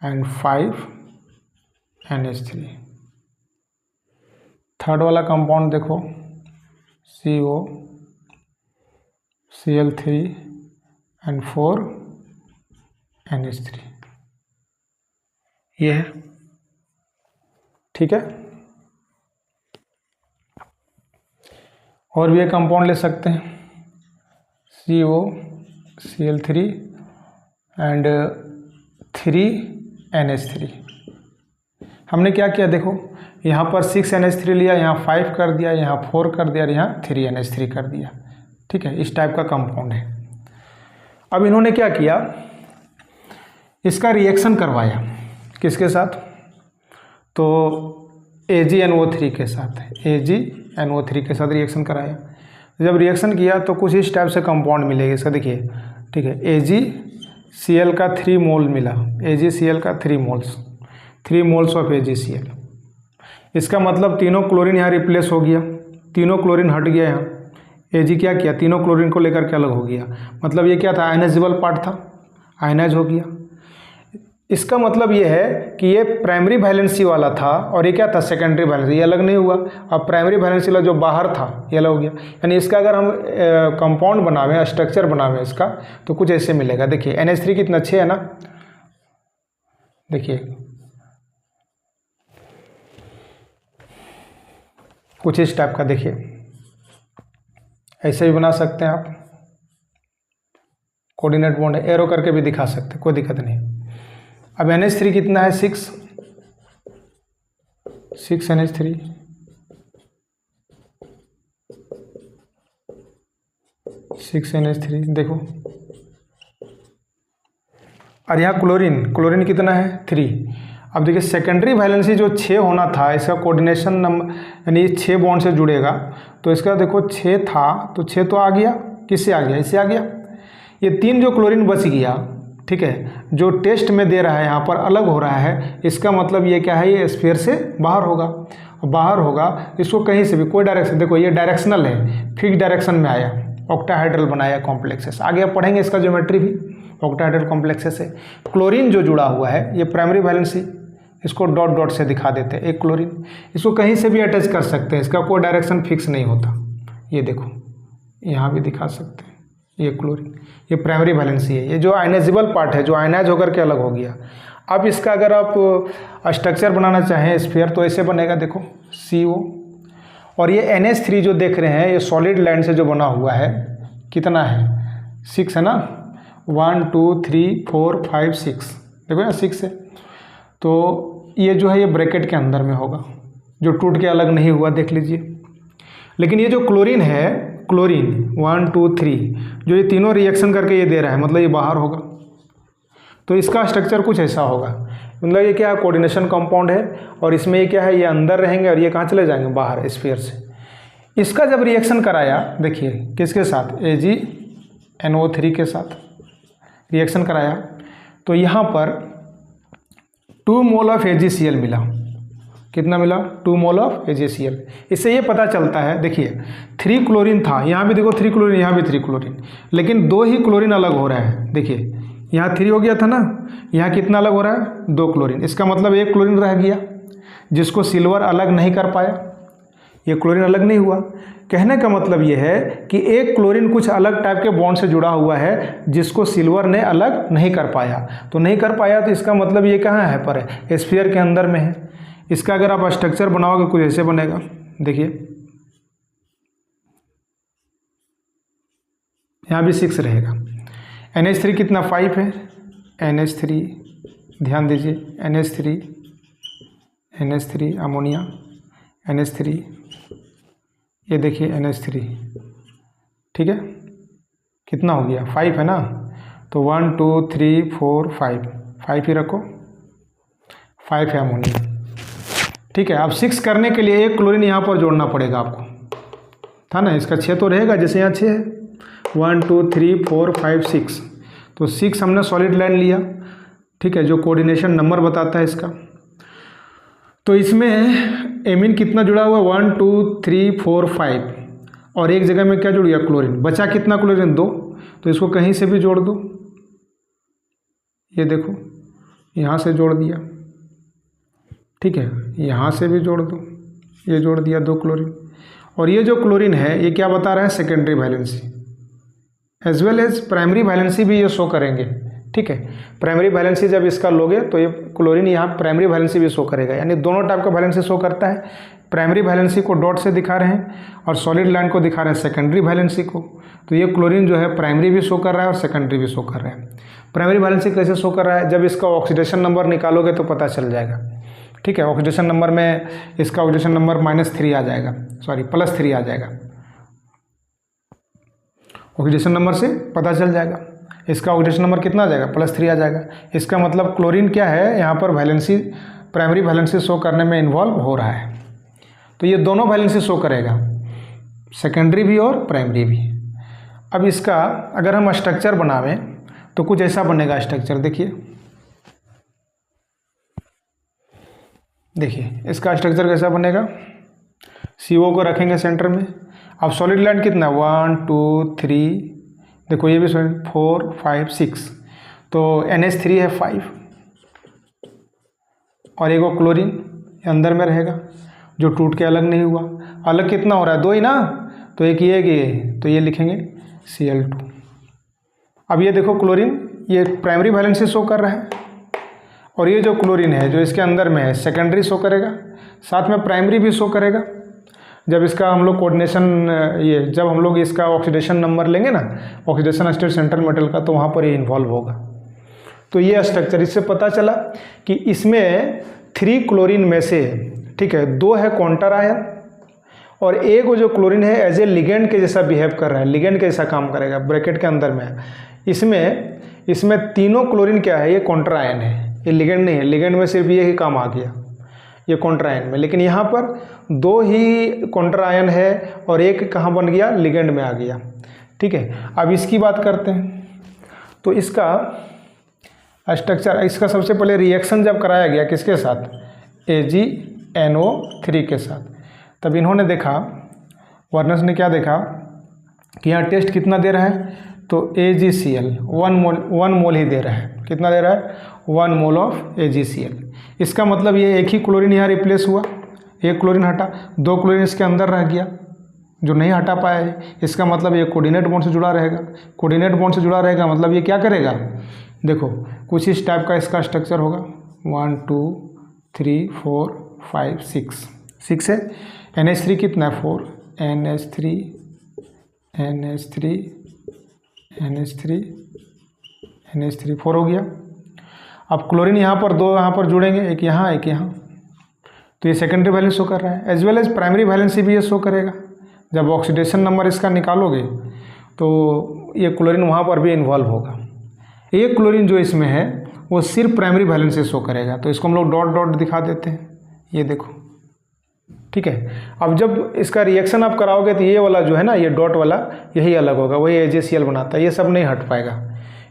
and 5NH3, third वाला कंपाउंड देखो CO Cl3 एंड 4NH3, ये है, ठीक है। और भी एक कंपाउंड ले सकते हैं, CO Cl3 एंड 3NH3। हमने क्या किया, देखो यहाँ पर 6NH3 लिया, यहाँ 5 कर दिया, यहाँ 4 कर दिया, और यहाँ 3NH3 कर दिया, ठीक है। इस टाइप का कंपाउंड है। अब इन्होंने क्या किया, इसका रिएक्शन करवाया, किसके साथ, तो AgNO3 के साथ, AgNO3 के साथ रिएक्शन कराया। जब रिएक्शन किया तो कुछ इस टाइप से कंपाउंड मिलेगा इसका, देखिए, ठीक है। AgCl का 3 मोल मिला, AgCl का 3 मोल्स ऑफ AgCl। इसका मतलब तीनों क्लोरीन यहाँ रिप्लेस हो गया, तीनों क्लोरीन हट गया यहाँ, Ag क्या किया, तीनों क्लोरीन को लेकर के अलग हो गया, मतलब ये क्या था, आयनाइजेबल पार्ट था, आयनाइज हो गया। इसका मतलब ये है कि ये प्राइमरी वैलेंसी वाला था और ये क्या था, सेकेंडरी वैलेंसी, ये अलग नहीं हुआ। अब प्राइमरी वैलेंसी वाला जो बाहर था ये अलग हो गया। यानी इसका अगर हम कंपाउंड बनावें, स्ट्रक्चर बनावें इसका, तो कुछ ऐसे मिलेगा। देखिए NH3 कितना 6 है ना, देखिए कुछ इस टाइप का, देखिए ऐसे भी बना सकते हैं आप, कोऑर्डिनेट बॉन्ड है, एरो करके भी दिखा सकते हैं, कोई दिक्कत नहीं। अब NH3 कितना है, 6 NH3, 6 NH3 देखो। और यहाँ क्लोरीन कितना है, 3। अब देखिए सेकेंडरी वैलेंसी जो 6 होना था, इसका कोऑर्डिनेशन नंबर यानी 6 बॉन्ड से जुड़ेगा, तो इसका देखो 6 था तो 6 तो आ गया, किससे आ गया, इससे आ गया। ये 3 जो क्लोरीन बच गया, ठीक है, जो टेस्ट में दे रहा है यहाँ पर अलग हो रहा है, इसका मतलब ये क्या है, ये स्फीयर से बाहर होगा। बाहर होगा इसको कहीं से भी कोई डायरेक्शन, देखो ये डायरेक्शनल है, फिक्स डायरेक्शन में आया, ऑक्टाहाइड्रल बनाया कॉम्प्लेक्सेस। आगे आप पढ़ेंगे इसका ज्योमेट्री भी, ऑक्टाहाइड्रल कॉम्प्लेक्सेस है। क्लोरीन जो जुड़ा हुआ है ये प्राइमरी वैलेंसी, इसको डॉट डॉट से दिखा देते हैं, एक क्लोरीन, इसको कहीं से भी अटैच कर सकते हैं, इसका कोई डायरेक्शन फिक्स नहीं होता। ये देखो यहाँ भी दिखा सकते हैं, ये क्लोरीन, ये प्राइमरी वैलेंसी है। ये जो आयनाइजेबल पार्ट है, जो आयनाइज होकर के अलग हो गया। अब इसका अगर आप स्ट्रक्चर बनाना चाहें स्फीयर, तो ऐसे बनेगा, देखो CO, और ये NH3 जो देख रहे हैं ये सॉलिड लैंड से जो बना हुआ है, कितना है, 6 है ना, 1 2 3 4 5 6, देखो यहाँ 6 है। तो ये जो है ये ब्रैकेट के अंदर में होगा, जो टूट के अलग नहीं हुआ, देख लीजिए। लेकिन ये जो क्लोरीन है, क्लोरीन 1 2 3, जो ये तीनों रिएक्शन करके ये दे रहा है, मतलब ये बाहर होगा। तो इसका स्ट्रक्चर कुछ ऐसा होगा, मतलब ये क्या है, कोऑर्डिनेशन कंपाउंड है, और इसमें ये क्या है, ये अंदर रहेंगे और ये कहाँ चले जाएंगे, बाहर स्फीयर से। इसका जब रिएक्शन कराया, देखिए किसके साथ, AgNO3 के साथ रिएक्शन कराया, तो यहाँ पर 2 मोल ऑफ AgCl मिला। कितना मिला, 2 मोल ऑफ AgCl। इससे ये पता चलता है, देखिए 3 क्लोरीन था, यहाँ भी देखो 3 क्लोरीन, यहाँ भी 3 क्लोरीन, लेकिन 2 ही क्लोरीन अलग हो रहा है। देखिए यहाँ 3 हो गया था ना, यहाँ कितना अलग हो रहा है, 2 क्लोरीन। इसका मतलब 1 क्लोरीन रह गया, जिसको सिल्वर अलग नहीं कर पाया, ये क्लोरीन अलग नहीं हुआ। कहने का मतलब ये है कि एक क्लोरीन कुछ अलग टाइप के बॉन्ड से जुड़ा हुआ है, जिसको सिल्वर ने अलग नहीं कर पाया। तो नहीं कर पाया, तो इसका मतलब ये कहाँ है, पर है, स्फीयर के अंदर में है। इसका अगर आप स्ट्रक्चर बनाओगे कुछ ऐसे बनेगा, देखिए यहाँ भी 6 रहेगा। NH3 कितना, 5 है, NH3 ध्यान दीजिए, NH3 अमोनिया, NH3, ये देखिए NH3, ठीक है, कितना हो गया, 5 है ना, तो 1 2 3 4 5 ही रखो, 5 है अमोनिया, ठीक है। अब 6 करने के लिए एक क्लोरीन यहाँ पर जोड़ना पड़ेगा आपको, था ना, इसका 6 तो रहेगा, जैसे यहाँ 6 है, 1 2 3 4 5 6, तो 6 हमने सॉलिड लैंड लिया, ठीक है, जो कोऑर्डिनेशन नंबर बताता है इसका। तो इसमें एमीन कितना जुड़ा हुआ है, 1 2 3 4 5, और एक जगह में क्या जुड़ गया, क्लोरीन। बचा कितना क्लोरीन, 2, तो इसको कहीं से भी जोड़ दो, ये देखो यहाँ से जोड़ दिया, ठीक है, यहाँ से भी जोड़ दो, ये जोड़ दिया 2 क्लोरीन। और ये जो क्लोरीन है ये क्या बता रहा है, secondary valency as well as primary valency भी ये शो करेंगे, ठीक है। प्राइमरी वैलेंसी जब इसका लोगे तो ये क्लोरीन यहाँ प्राइमरी वैलेंसी भी शो करेगा, यानी दोनों टाइप का वैलेंसी शो करता है। प्राइमरी वैलेंसी को डॉट से दिखा रहे हैं और सॉलिड लाइन को दिखा रहे हैं सेकेंडरी वैलेंसी को। तो ये क्लोरीन जो है प्राइमरी भी शो कर रहा है और सेकेंडरी भी शो कर रहा है। प्राइमरी वैलेंसी कैसे शो कर रहा है, जब इसका ऑक्सीडेशन नंबर निकालोगे तो पता चल जाएगा, ठीक है। ऑक्सीडेशन नंबर में इसका ऑक्सीडेशन नंबर -3 आ जाएगा, सॉरी +3 आ जाएगा, ऑक्सीडेशन नंबर से पता चल जाएगा। इसका ऑक्सीडेशन नंबर कितना आ जाएगा, +3 आ जाएगा। इसका मतलब क्लोरीन क्या है, यहाँ पर वैलेंसी, प्राइमरी वैलेंसी शो करने में इन्वॉल्व हो रहा है। तो ये दोनों वैलेंसी शो करेगा, सेकेंडरी भी और प्राइमरी भी। अब इसका अगर हम स्ट्रक्चर बनावें तो कुछ ऐसा बनेगा स्ट्रक्चर, देखिए इसका स्ट्रक्चर कैसा बनेगा, CO को रखेंगे सेंटर में। अब सॉलिड लाइन कितना, 1 2 3, देखो ये भी 4 5 6, तो NH3 है 5, और एगो क्लोरीन अंदर में रहेगा जो टूट के अलग नहीं हुआ। अलग कितना हो रहा है? 2 ही ना, तो एक ये तो ये लिखेंगे Cl2। अब ये देखो क्लोरीन, ये प्राइमरी वैलेंसी शो कर रहा है, और ये जो क्लोरीन है जो इसके अंदर में है सेकेंडरी शो करेगा, साथ में प्राइमरी भी शो करेगा। जब इसका हम लोग कोऑर्डिनेशन जब हम लोग इसका ऑक्सीडेशन नंबर लेंगे ना, ऑक्सीडेशन स्टेट सेंट्रल मेटल का, तो वहाँ पर ये इन्वॉल्व होगा। तो ये स्ट्रक्चर, इससे पता चला कि इसमें 3 क्लोरीन में से, ठीक है, 2 है काउंटर आयन और एक वो जो क्लोरीन है एज ए लिगेंड के जैसा बिहेव कर रहा है, लिगेंड के जैसा काम करेगा, ब्रैकेट के अंदर में। इसमें तीनों क्लोरीन क्या है? ये काउंटर आयन है, ये लिगेंड नहीं है। लिगेंड में सिर्फ ये ही काम आ गया, ये काउंटर आयन में। लेकिन यहाँ पर 2 ही काउंटर आयन है और एक कहाँ बन गया? लिगेंड में आ गया। ठीक है, अब इसकी बात करते हैं। तो इसका स्ट्रक्चर, इसका सबसे पहले रिएक्शन जब कराया गया किसके साथ? AgNO3 के साथ। तब इन्होंने देखा, वर्नर्स ने क्या देखा कि यहाँ टेस्ट कितना दे रहा है? तो AgCl 1 मोल ही दे रहा है। कितना दे रहा है? 1 मोल ऑफ AgCl। इसका मतलब ये एक ही क्लोरीन यहाँ रिप्लेस हुआ, एक क्लोरीन हटा, 2 क्लोरीन इसके अंदर रह गया जो नहीं हटा पाया है। इसका मतलब ये कोऑर्डिनेट बॉन्ड से जुड़ा रहेगा। कोऑर्डिनेट बॉन्ड से जुड़ा रहेगा मतलब ये क्या करेगा? देखो कुछ इस टाइप का इसका स्ट्रक्चर होगा। 1 2 3 4 5 6 है। NH3 कितना है? 4। NH3 4 हो गया। अब क्लोरीन यहाँ पर 2 यहाँ पर जुड़ेंगे, एक यहाँ एक यहाँ, तो ये सेकेंडरी वैलेंस शो कर रहा है। As well as primary valency भी ये शो करेगा। जब ऑक्सीडेशन नंबर इसका निकालोगे तो ये क्लोरीन वहाँ पर भी इन्वॉल्व होगा। एक क्लोरीन जो इसमें है वो सिर्फ प्राइमरी वैलेंसी शो करेगा, तो इसको हम लोग डॉट डॉट दिखा देते हैं, ये देखो। ठीक है, अब जब इसका रिएक्शन आप कराओगे तो ये वाला जो है ना, ये डॉट वाला, यही अलग होगा, वही AgCl बनाता है, ये सब नहीं हट पाएगा।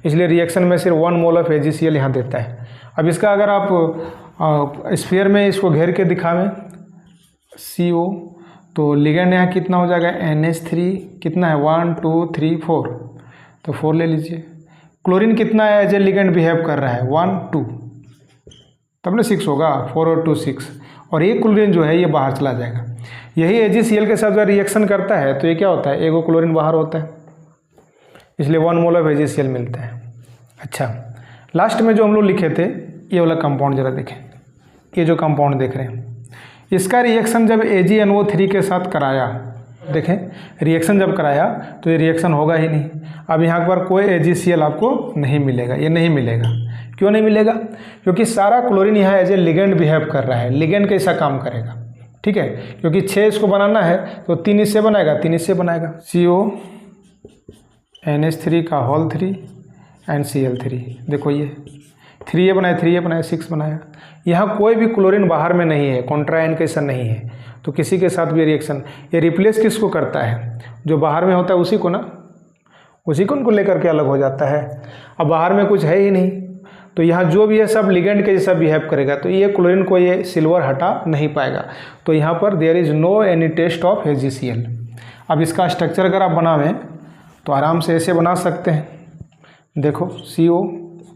इसलिए रिएक्शन में सिर्फ 1 मोल ऑफ AgCl यहाँ देता है। अब इसका अगर आप स्फीयर में इसको घेर के दिखावें CO, तो लिगेंड यहाँ कितना हो जाएगा? NH3 कितना है? 1 2 3 4, तो 4 ले लीजिए। क्लोरीन कितना है एज ए लिगेंड बिहेव कर रहा है? 1 2, तब ना 6 होगा, 4 और 2 6, और एक क्लोरीन जो है ये बाहर चला जाएगा। यही AgCl के साथ जब रिएक्शन करता है तो ये क्या होता है? एगो क्लोरीन बाहर होता है, इसलिए 1 मोल ऑफ AgCl मिलता है। अच्छा, लास्ट में जो हम लोग लिखे थे ये वाला कंपाउंड जरा देखें। ये जो कंपाउंड देख रहे हैं, इसका रिएक्शन जब AgNO3 के साथ कराया, देखें रिएक्शन जब कराया तो ये रिएक्शन होगा ही नहीं। अब यहाँ पर कोई AgCl आपको नहीं मिलेगा, ये नहीं मिलेगा। क्यों नहीं मिलेगा? क्योंकि सारा क्लोरीन यहाँ एज ए लिगेंड बिहेव कर रहा है, लिगेंड कैसा काम करेगा। ठीक है, क्योंकि 6 इसको बनाना है तो 3 इससे बनाएगा, 3 इससे बनाएगा। CO NH3 का होल 3 एंड Cl3, देखो ये 3 ये बनाया 6 बनाया। यहाँ कोई भी क्लोरीन बाहर में नहीं है, कॉन्ट्रायन कैसा नहीं है, तो किसी के साथ भी रिएक्शन, ये रिप्लेस किसको करता है? जो बाहर में होता है उसी को ना, उसी को उनको लेकर के अलग हो जाता है। अब बाहर में कुछ है ही नहीं, तो यहाँ जो भी है सब लिगेंड के जैसा बिहेव करेगा, तो ये क्लोरीन को ये सिल्वर हटा नहीं पाएगा। तो यहाँ पर there is no any test of AgCl। अब इसका स्ट्रक्चर अगर आप बनावें तो आराम से ऐसे बना सकते हैं। देखो CO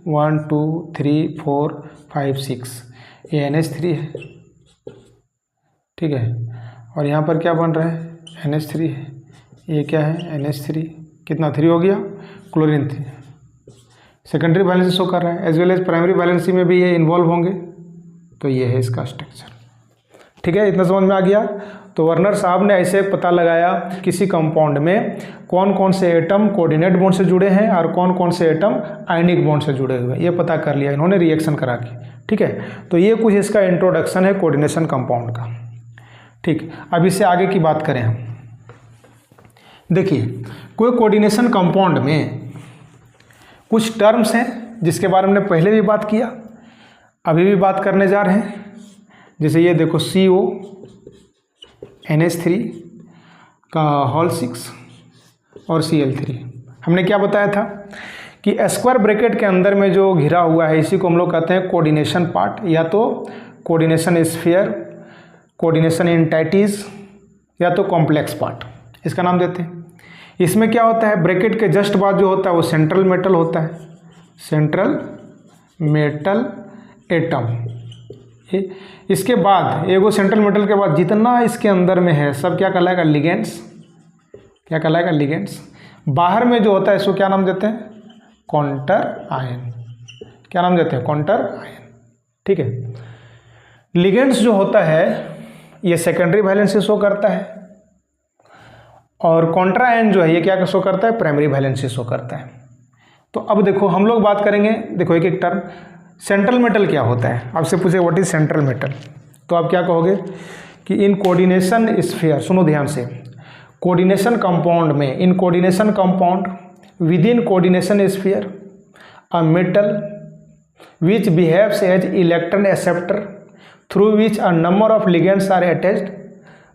1 2 3 4 5 6, ये NH3 है। ठीक है, और यहाँ पर क्या बन रहा है? NH3 है। ये क्या है? NH3 कितना? 3 हो गया, क्लोरीन 3। सेकेंडरी वैलेंसी शो कर रहा है, as well as primary valency में भी ये इन्वॉल्व होंगे। तो ये है इसका स्ट्रक्चर। ठीक है, इतना समझ में आ गया। तो वर्नर साहब ने ऐसे पता लगाया किसी कंपाउंड में कौन कौन से एटम कोऑर्डिनेट बॉन्ड से जुड़े हैं और कौन कौन से एटम आयनिक बॉन्ड से जुड़े हुए हैं, ये पता कर लिया इन्होंने रिएक्शन करा के। ठीक है, तो ये कुछ इसका इंट्रोडक्शन है कोऑर्डिनेशन कंपाउंड का। ठीक, अब इससे आगे की बात करें हम। देखिए, कोई कोऑर्डिनेशन कंपाउंड में कुछ टर्म्स हैं जिसके बारे में पहले भी बात किया, अभी भी बात करने जा रहे हैं। जैसे ये देखो CO NH3 का होल 6 और Cl3। हमने क्या बताया था कि स्क्वायर ब्रैकेट के अंदर में जो घिरा हुआ है इसी को हम लोग कहते हैं कोऑर्डिनेशन पार्ट, या तो कोऑर्डिनेशन स्फीयर, कोऑर्डिनेशन एंटाइटीज, या तो कॉम्प्लेक्स पार्ट, इसका नाम देते हैं। इसमें क्या होता है? ब्रैकेट के जस्ट बाद जो होता है वो सेंट्रल मेटल होता है, सेंट्रल मेटल एटम। ये इसके बाद एगो सेंट्रल मेटल के बाद जितना इसके अंदर में है सब क्या कहलाएगा, लिगेंड्स। क्या कहलाएगा, लिगेंड्स। बाहर में जो होता है इसको क्या नाम देते हैं, काउंटर आयन। क्या नाम देते हैं, काउंटर आयन। ठीक है। लिगेंड्स जो होता है ये सेकेंडरी वैलेंसी शो करता है, और काउंटर आयन जो है ये क्या शो करता है, प्राइमरी वैलेंसी शो करता है। तो अब देखो हम लोग बात करेंगे, देखो एक एक टर्म। सेंट्रल मेटल क्या होता है, आपसे पूछे व्हाट इज सेंट्रल मेटल, तो आप क्या कहोगे कि इन कोऑर्डिनेशन स्फीयर, सुनो ध्यान से, कोऑर्डिनेशन कंपाउंड में, in coordination compound with in coordination sphere a metal which behaves as electron acceptor through which a number of ligands are attached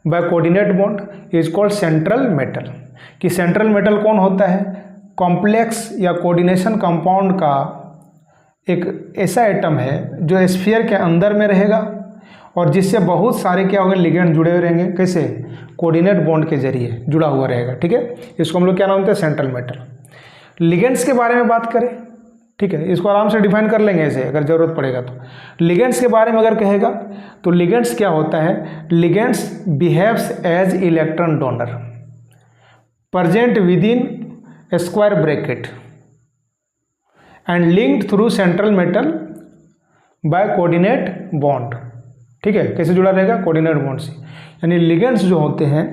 by coordinate bond is called central metal। कि central metal कौन होता है, complex या coordination compound का एक ऐसा atom है जो स्फीयर के अंदर में रहेगा और जिससे बहुत सारे क्या होंगे, लिगेंड जुड़े हुए रहेंगे। कैसे, कोऑर्डिनेट बॉन्ड के जरिए जुड़ा हुआ रहेगा। ठीक है, इसको हम लोग क्या नाम देते हैं, सेंट्रल मेटल। लिगेंड्स के बारे में बात करें, ठीक है, इसको आराम से डिफाइन कर लेंगे ऐसे अगर ज़रूरत पड़ेगा तो। लिगेंड्स के बारे में अगर कहेगा तो लिगेंड्स क्या होता है, ligands behaves as electron donor present within square bracket and linked through central metal by coordinate bond. ठीक है, कैसे जुड़ा रहेगा, कोऑर्डिनेट बॉन्ड से। यानी लिगेंड्स जो होते हैं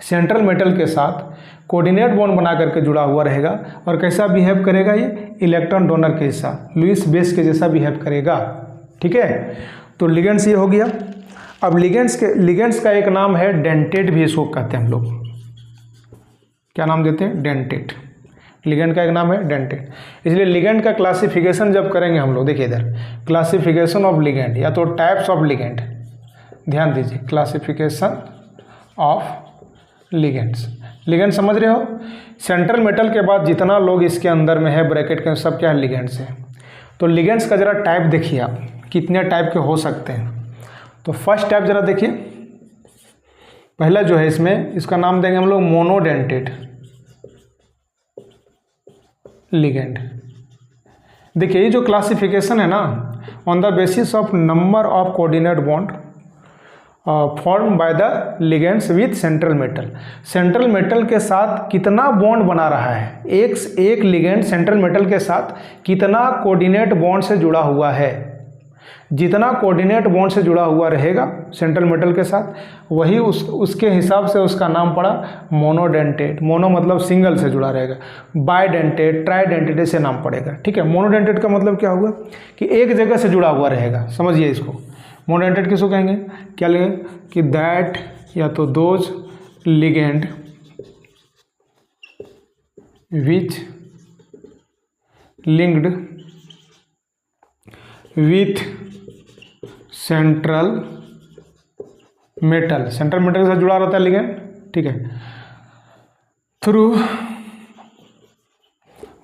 सेंट्रल मेटल के साथ कोऑर्डिनेट बॉन्ड बना करके जुड़ा हुआ रहेगा, और कैसा बिहेव करेगा, ये इलेक्ट्रॉन डोनर के जैसा, लुईस बेस के जैसा बिहेव करेगा। ठीक है, तो लिगेंड्स ये हो गया। अब लिगेंड्स का एक नाम है डेंटेट, भी इसको कहते हैं हम लोग। क्या नाम देते हैं, डेंटेट। लिगेंड का एक नाम है डेंटेट। इसलिए लिगेंड का क्लासिफिकेशन जब करेंगे हम लोग, देखिए इधर क्लासिफिकेशन ऑफ लिगेंड या तो टाइप्स ऑफ लिगेंड, ध्यान दीजिए, क्लासिफिकेशन ऑफ लिगेंड्स। लिगेंड समझ रहे हो, सेंट्रल मेटल के बाद जितना लोग इसके अंदर में है ब्रैकेट के, सब क्या है, लिगेंड्स है। तो लिगेंड्स का जरा टाइप देखिए आप, कितने टाइप के हो सकते हैं। तो फर्स्ट टाइप जरा देखिए, पहला जो है इसमें, इसका नाम देंगे हम लोग मोनोडेंटेट लिगेंड। देखिए ये जो क्लासिफिकेशन है ना, on the basis of number of coordinate bond form by the ligands with central metal. Central metal के साथ कितना बॉन्ड बना रहा है, एक लिगेंड सेंट्रल मेटल के साथ कितना कोऑर्डिनेट बॉन्ड से जुड़ा हुआ है। जितना कोऑर्डिनेट बॉन्ड से जुड़ा हुआ रहेगा सेंट्रल मेटल के साथ, वही उसके हिसाब से उसका नाम पड़ा मोनोडेंटेट। मोनो मतलब सिंगल से जुड़ा रहेगा, बाइडेंटेट, ट्राइडेंटेट ऐसे नाम पड़ेगा। ठीक है, मोनोडेंटेट का मतलब क्या हुआ कि एक जगह से जुड़ा हुआ रहेगा। समझिए इसको, मोनोडेंटेट किसको कहेंगे, क्या लेंगे कि दैट या तो those ligand which linked with central metal, central metal के साथ जुड़ा रहता है लिगेंड। ठीक है, थ्रू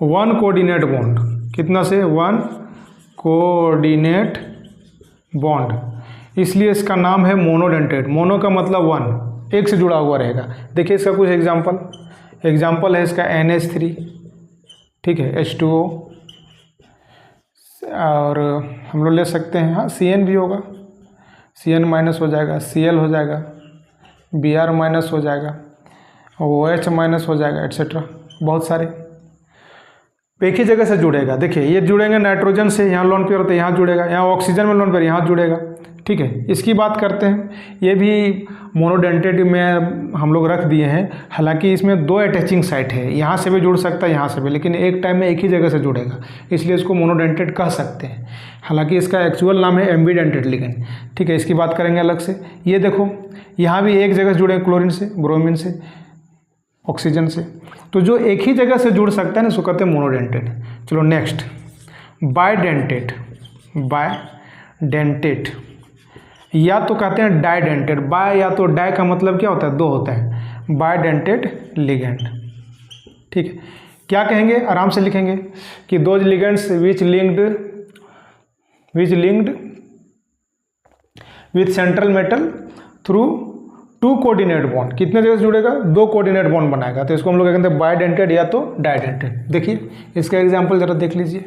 वन कोऑर्डिनेट बॉन्ड, कितना से, वन कोऑर्डिनेट बॉन्ड, इसलिए इसका नाम है मोनोडेंटेट। मोनो का मतलब वन, एक से जुड़ा हुआ रहेगा। देखिए इसका कुछ एग्जाम्पल है इसका NH3, ठीक है, H2O, और हम लोग ले सकते हैं, हाँ CN भी होगा, CN माइनस हो जाएगा, Cl हो जाएगा, Br माइनस हो जाएगा, OH माइनस हो जाएगा, एट्सेट्रा, बहुत सारे एक ही जगह से जुड़ेगा। देखिए ये जुड़ेंगे नाइट्रोजन से, यहाँ लोन पेयर होता है, यहाँ जुड़ेगा, यहाँ ऑक्सीजन में लोन पेयर, यहाँ जुड़ेगा। ठीक है, इसकी बात करते हैं, ये भी मोनोडेंटेट में हम लोग रख दिए हैं। हालांकि इसमें दो अटैचिंग साइट है, यहाँ से भी जुड़ सकता है, यहाँ से भी, लेकिन एक टाइम में एक ही जगह से जुड़ेगा, इसलिए इसको मोनोडेंटेट कह सकते हैं। हालांकि इसका एक्चुअल नाम है एम्बीडेंटेट लिगेंड। ठीक है, इसकी बात करेंगे अलग से। ये देखो यहाँ भी एक जगह से जुड़े, क्लोरीन से, ब्रोमीन से, ऑक्सीजन से, तो जो एक ही जगह से जुड़ सकता है ना, उसको कहते हैं मोनोडेंटेट। चलो नेक्स्ट, बाइडेंटेट। बाइडेंटेट या तो कहते हैं डाइडेंटेट। बाय या तो डाई का मतलब क्या होता है, दो होता है, बाइडेंटेट लिगेंड। ठीक है, क्या कहेंगे, आराम से लिखेंगे कि those ligands which linked with central metal through two coordinate bond, कितने जगह से जुड़ेगा, दो कोऑर्डिनेट बॉन्ड बनाएगा, तो इसको हम लोग कहते हैं बाइडेंटेट या तो डाइडेंटेट। देखिए इसका एग्जांपल जरा देख लीजिए,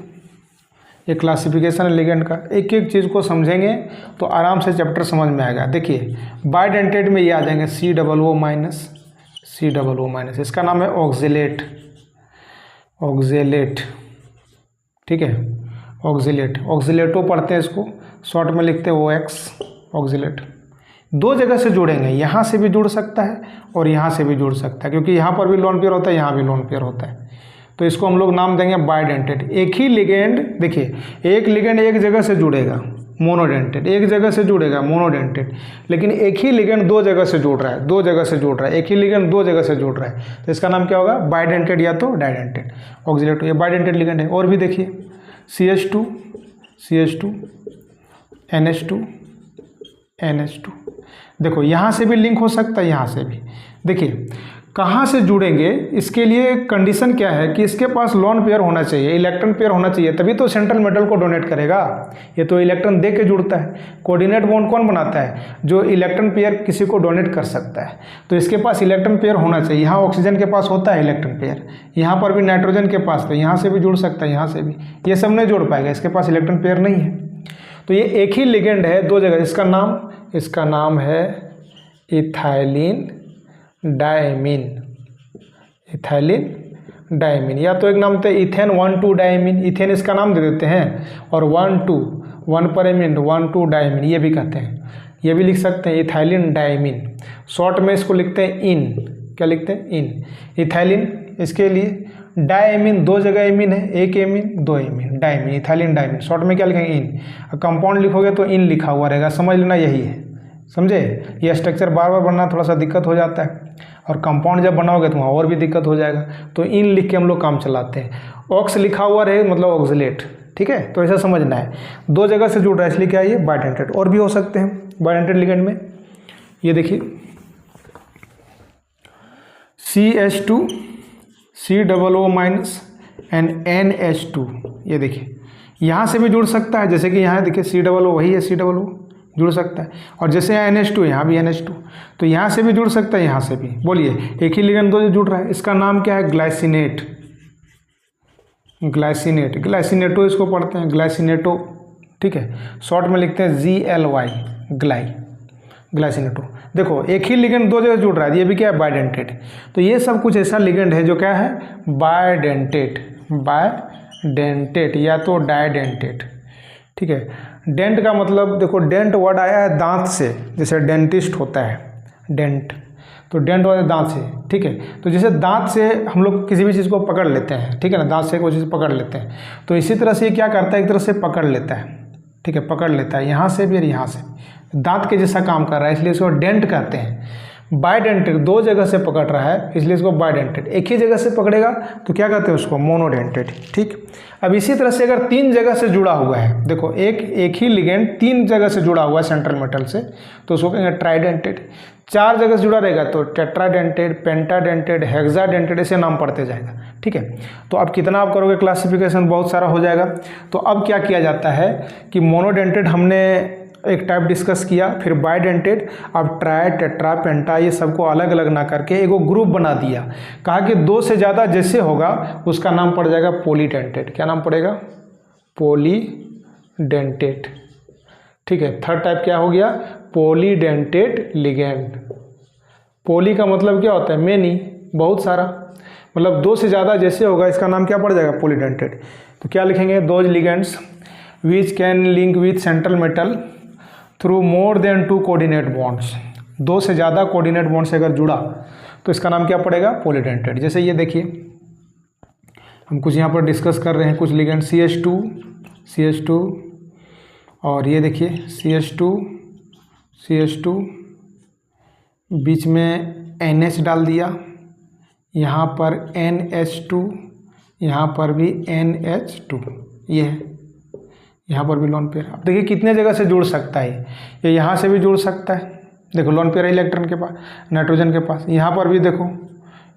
ये क्लासिफिकेशन है लिगेंड का। एक एक चीज़ को समझेंगे तो आराम से चैप्टर समझ में आएगा। देखिए बाइडेंटेट में ये आ जाएंगे COO माइनस, COO माइनस, इसका नाम है ऑक्जेलेट, ऑक्जेलेट, ठीक है, ऑक्जेलेट, ऑक्जेलेटो पढ़ते हैं इसको, शॉर्ट में लिखते हैं OX, ऑक्जेलेट। दो जगह से जुड़ेंगे, यहाँ से भी जुड़ सकता है और यहाँ से भी जुड़ सकता है, क्योंकि यहाँ पर भी लोन पेयर होता है, यहाँ भी लोन पेयर होता है, तो इसको हम लोग नाम देंगे बाइडेंटेट। एक ही लिगेंड, देखिए एक लिगेंड एक जगह से जुड़ेगा मोनोडेंटेट, एक जगह से जुड़ेगा मोनोडेंटेट, लेकिन एक ही लिगेंड दो जगह से जुड़ रहा है, दो जगह से जुड़ रहा है, एक ही लिगेंड दो जगह से जुड़ रहा है, तो इसका नाम क्या होगा, बाइडेंटेट या तो डाइडेंटेट, ऑक्जिलेट। ये बाइडेंटेट लिगेंड है। और भी देखिए CH2 CH2 NH2 NH2, देखो यहाँ से भी लिंक हो सकता है, यहाँ से भी। देखिए कहाँ से जुड़ेंगे, इसके लिए कंडीशन क्या है कि इसके पास लोन पेयर होना चाहिए, इलेक्ट्रॉन पेयर होना चाहिए, तभी तो सेंट्रल मेटल को डोनेट करेगा। ये तो इलेक्ट्रॉन दे के जुड़ता है। कोऑर्डिनेट बॉन्ड कौन बनाता है, जो इलेक्ट्रॉन पेयर किसी को डोनेट कर सकता है, तो इसके पास इलेक्ट्रॉन पेयर होना चाहिए। यहाँ ऑक्सीजन के पास होता है इलेक्ट्रॉन पेयर, यहाँ पर भी नाइट्रोजन के पास, तो यहाँ से भी जुड़ सकता है, यहाँ से भी, ये सब नहीं जुड़ पाएगा, इसके पास इलेक्ट्रॉन पेयर नहीं है। तो ये एक ही लिगेंड है दो जगह, इसका नाम है इथाइलिन डायमीन, इथाइलिन डायमीन, या तो एक नाम होता है इथेन 1,2 डायमीन, इथेन इसका नाम दे देते हैं, और 1 पर एमिन 1,2 डायमीन ये भी कहते हैं, ये भी लिख सकते हैं इथाइलिन डायमीन। शॉर्ट में इसको लिखते हैं इन, क्या लिखते हैं, इन। इथाइलिन, इसके लिए डायमीन दो जगह एमिन है, एक एमिन दो amine, diamine, ethylene diamine. Short में क्या लिखेंगे, इन। कंपाउंड लिखोगे तो इन लिखा हुआ रहेगा, समझ लेना यही है, समझे। ये स्ट्रक्चर बार बार बनना थोड़ा सा दिक्कत हो जाता है, और कंपाउंड जब बनाओगे तो वहाँ और भी दिक्कत हो जाएगा, तो इन लिख के हम लोग काम चलाते हैं। ऑक्स लिखा हुआ रहे मतलब ऑक्जिलेट, ठीक है, तो ऐसा समझना है। दो जगह से जुड़ रहा है इसलिए क्या है, ये बाइडेंटेट। और भी हो सकते हैं बाइडेंटेट लिगेंड में, ये देखिए CH2 COO minus and NH2, ये देखिए यहाँ से भी जुड़ सकता है, जैसे कि यहाँ देखिए COO वही है, COO जुड़ सकता है, और जैसे यहाँ NH2 यहाँ भी NH2, तो यहाँ से भी जुड़ सकता है, यहाँ से भी। बोलिए एक ही लिगेंड दो जुड़ रहा है, इसका नाम क्या है, ग्लाइसिनेट, ग्लाइसिनेट, ग्लाइसिनेटो इसको पढ़ते हैं, ग्लाइसिनेटो, ठीक है, शॉर्ट में लिखते हैं GLY, ग्लाइसिनेटो। देखो एक ही लिगेंड दो जगह जुड़ रहा है, ये भी क्या है, बाइडेंटेट। तो ये सब कुछ ऐसा लिगेंड है जो क्या है, बाइडेंटेट, बाइडेंटेट या तो डाइडेंटेट, ठीक है। डेंट का मतलब देखो, डेंट वर्ड आया है दांत से, जैसे डेंटिस्ट होता है डेंट, तो डेंट वर्ड दांत से, ठीक है। तो जैसे दांत से हम लोग किसी भी चीज़ को पकड़ लेते हैं, ठीक है ना, दांत से कोई चीज़ पकड़ लेते हैं, तो इसी तरह से ये क्या करता है, एक तरह से पकड़ लेता है, ठीक है, पकड़ लेता है यहाँ से भी और यहाँ से, दांत के जैसा काम कर रहा है, इसलिए इसको डेंट कहते हैं। बाइडेंटेट दो जगह से पकड़ रहा है, इसलिए इसको बाइडेंटेट। एक ही जगह से पकड़ेगा तो क्या कहते हैं उसको, मोनोडेंटेट, ठीक। अब इसी तरह से अगर तीन जगह से जुड़ा हुआ है, देखो एक ही लिगेंड तीन जगह से जुड़ा हुआ है सेंट्रल मेटल से, तो उसको कहेंगे ट्राइडेंटेट। चार जगह से जुड़ा रहेगा तो टेट्राडेंटेट, पेंटाडेंटेट, हेक्साडेंटेट, ऐसे नाम पढ़ते जाएगा, ठीक है। तो अब कितना आप करोगे क्लासिफिकेशन, बहुत सारा हो जाएगा। तो अब क्या किया जाता है कि मोनोडेंटेट हमने एक टाइप डिस्कस किया, फिर बाइडेंटेट, अब ट्राई, टेट्रा, पेंटा, ये सबको अलग अलग ना करके एगो ग्रुप बना दिया। कहा कि दो से ज़्यादा जैसे होगा उसका नाम पड़ जाएगा पॉलीडेंटेट। क्या नाम पड़ेगा, पॉलीडेंटेट, ठीक है। थर्ड टाइप क्या हो गया, पॉलीडेंटेट लिगेंड। पॉली का मतलब क्या होता है, मेनी, बहुत सारा, मतलब दो से ज़्यादा जैसे होगा इसका नाम क्या पड़ जाएगा, पॉलीडेंटेट। तो क्या लिखेंगे, those ligands which can link with central metal through more than 2 coordinate bonds. दो से ज़्यादा कोऑर्डिनेट बॉन्ड से अगर जुड़ा तो इसका नाम क्या पड़ेगा, पॉलीडेंटेट। जैसे ये देखिए हम कुछ यहाँ पर डिस्कस कर रहे हैं, कुछ लिगेंड CH2 और ये देखिए CH2 बीच में NH डाल दिया, यहाँ पर NH2, यहाँ पर भी NH2, ये है, यहाँ पर भी लोन पेयर। अब देखिए कितने जगह से जुड़ सकता है, ये यहाँ से भी जुड़ सकता है, देखो लोन पेयर है इलेक्ट्रॉन के पास, नाइट्रोजन के पास, यहाँ पर भी देखो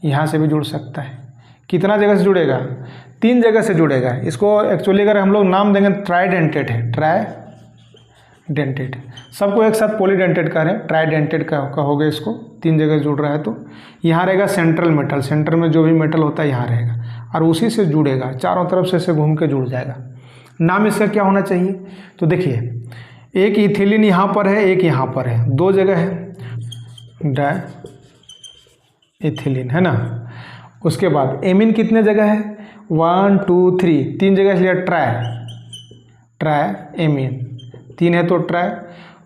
यहाँ से भी जुड़ सकता है। कितना जगह से जुड़ेगा, 3 जगह से जुड़ेगा। इसको एक्चुअली अगर हम लोग नाम देंगे ट्राइडेंटेट है, ट्राइडेंटेट। सबको एक साथ पॉलीडेंटेट कह रहे हैं, ट्राइडेंटेट कहोगे इसको, 3 जगह जुड़ रहा है। तो यहाँ रहेगा सेंट्रल मेटल, सेंटर में जो भी मेटल होता है यहाँ रहेगा और उसी से जुड़ेगा, चारों तरफ से घूम के जुड़ जाएगा। नाम इसका क्या होना चाहिए? तो देखिए एक इथिलीन यहाँ पर है, एक यहाँ पर है, दो जगह है डाई इथिलीन, है ना। उसके बाद एमीन कितने जगह है? 1 2 3, 3 जगह, इसलिए ट्राई एमीन, 3 है तो ट्राई।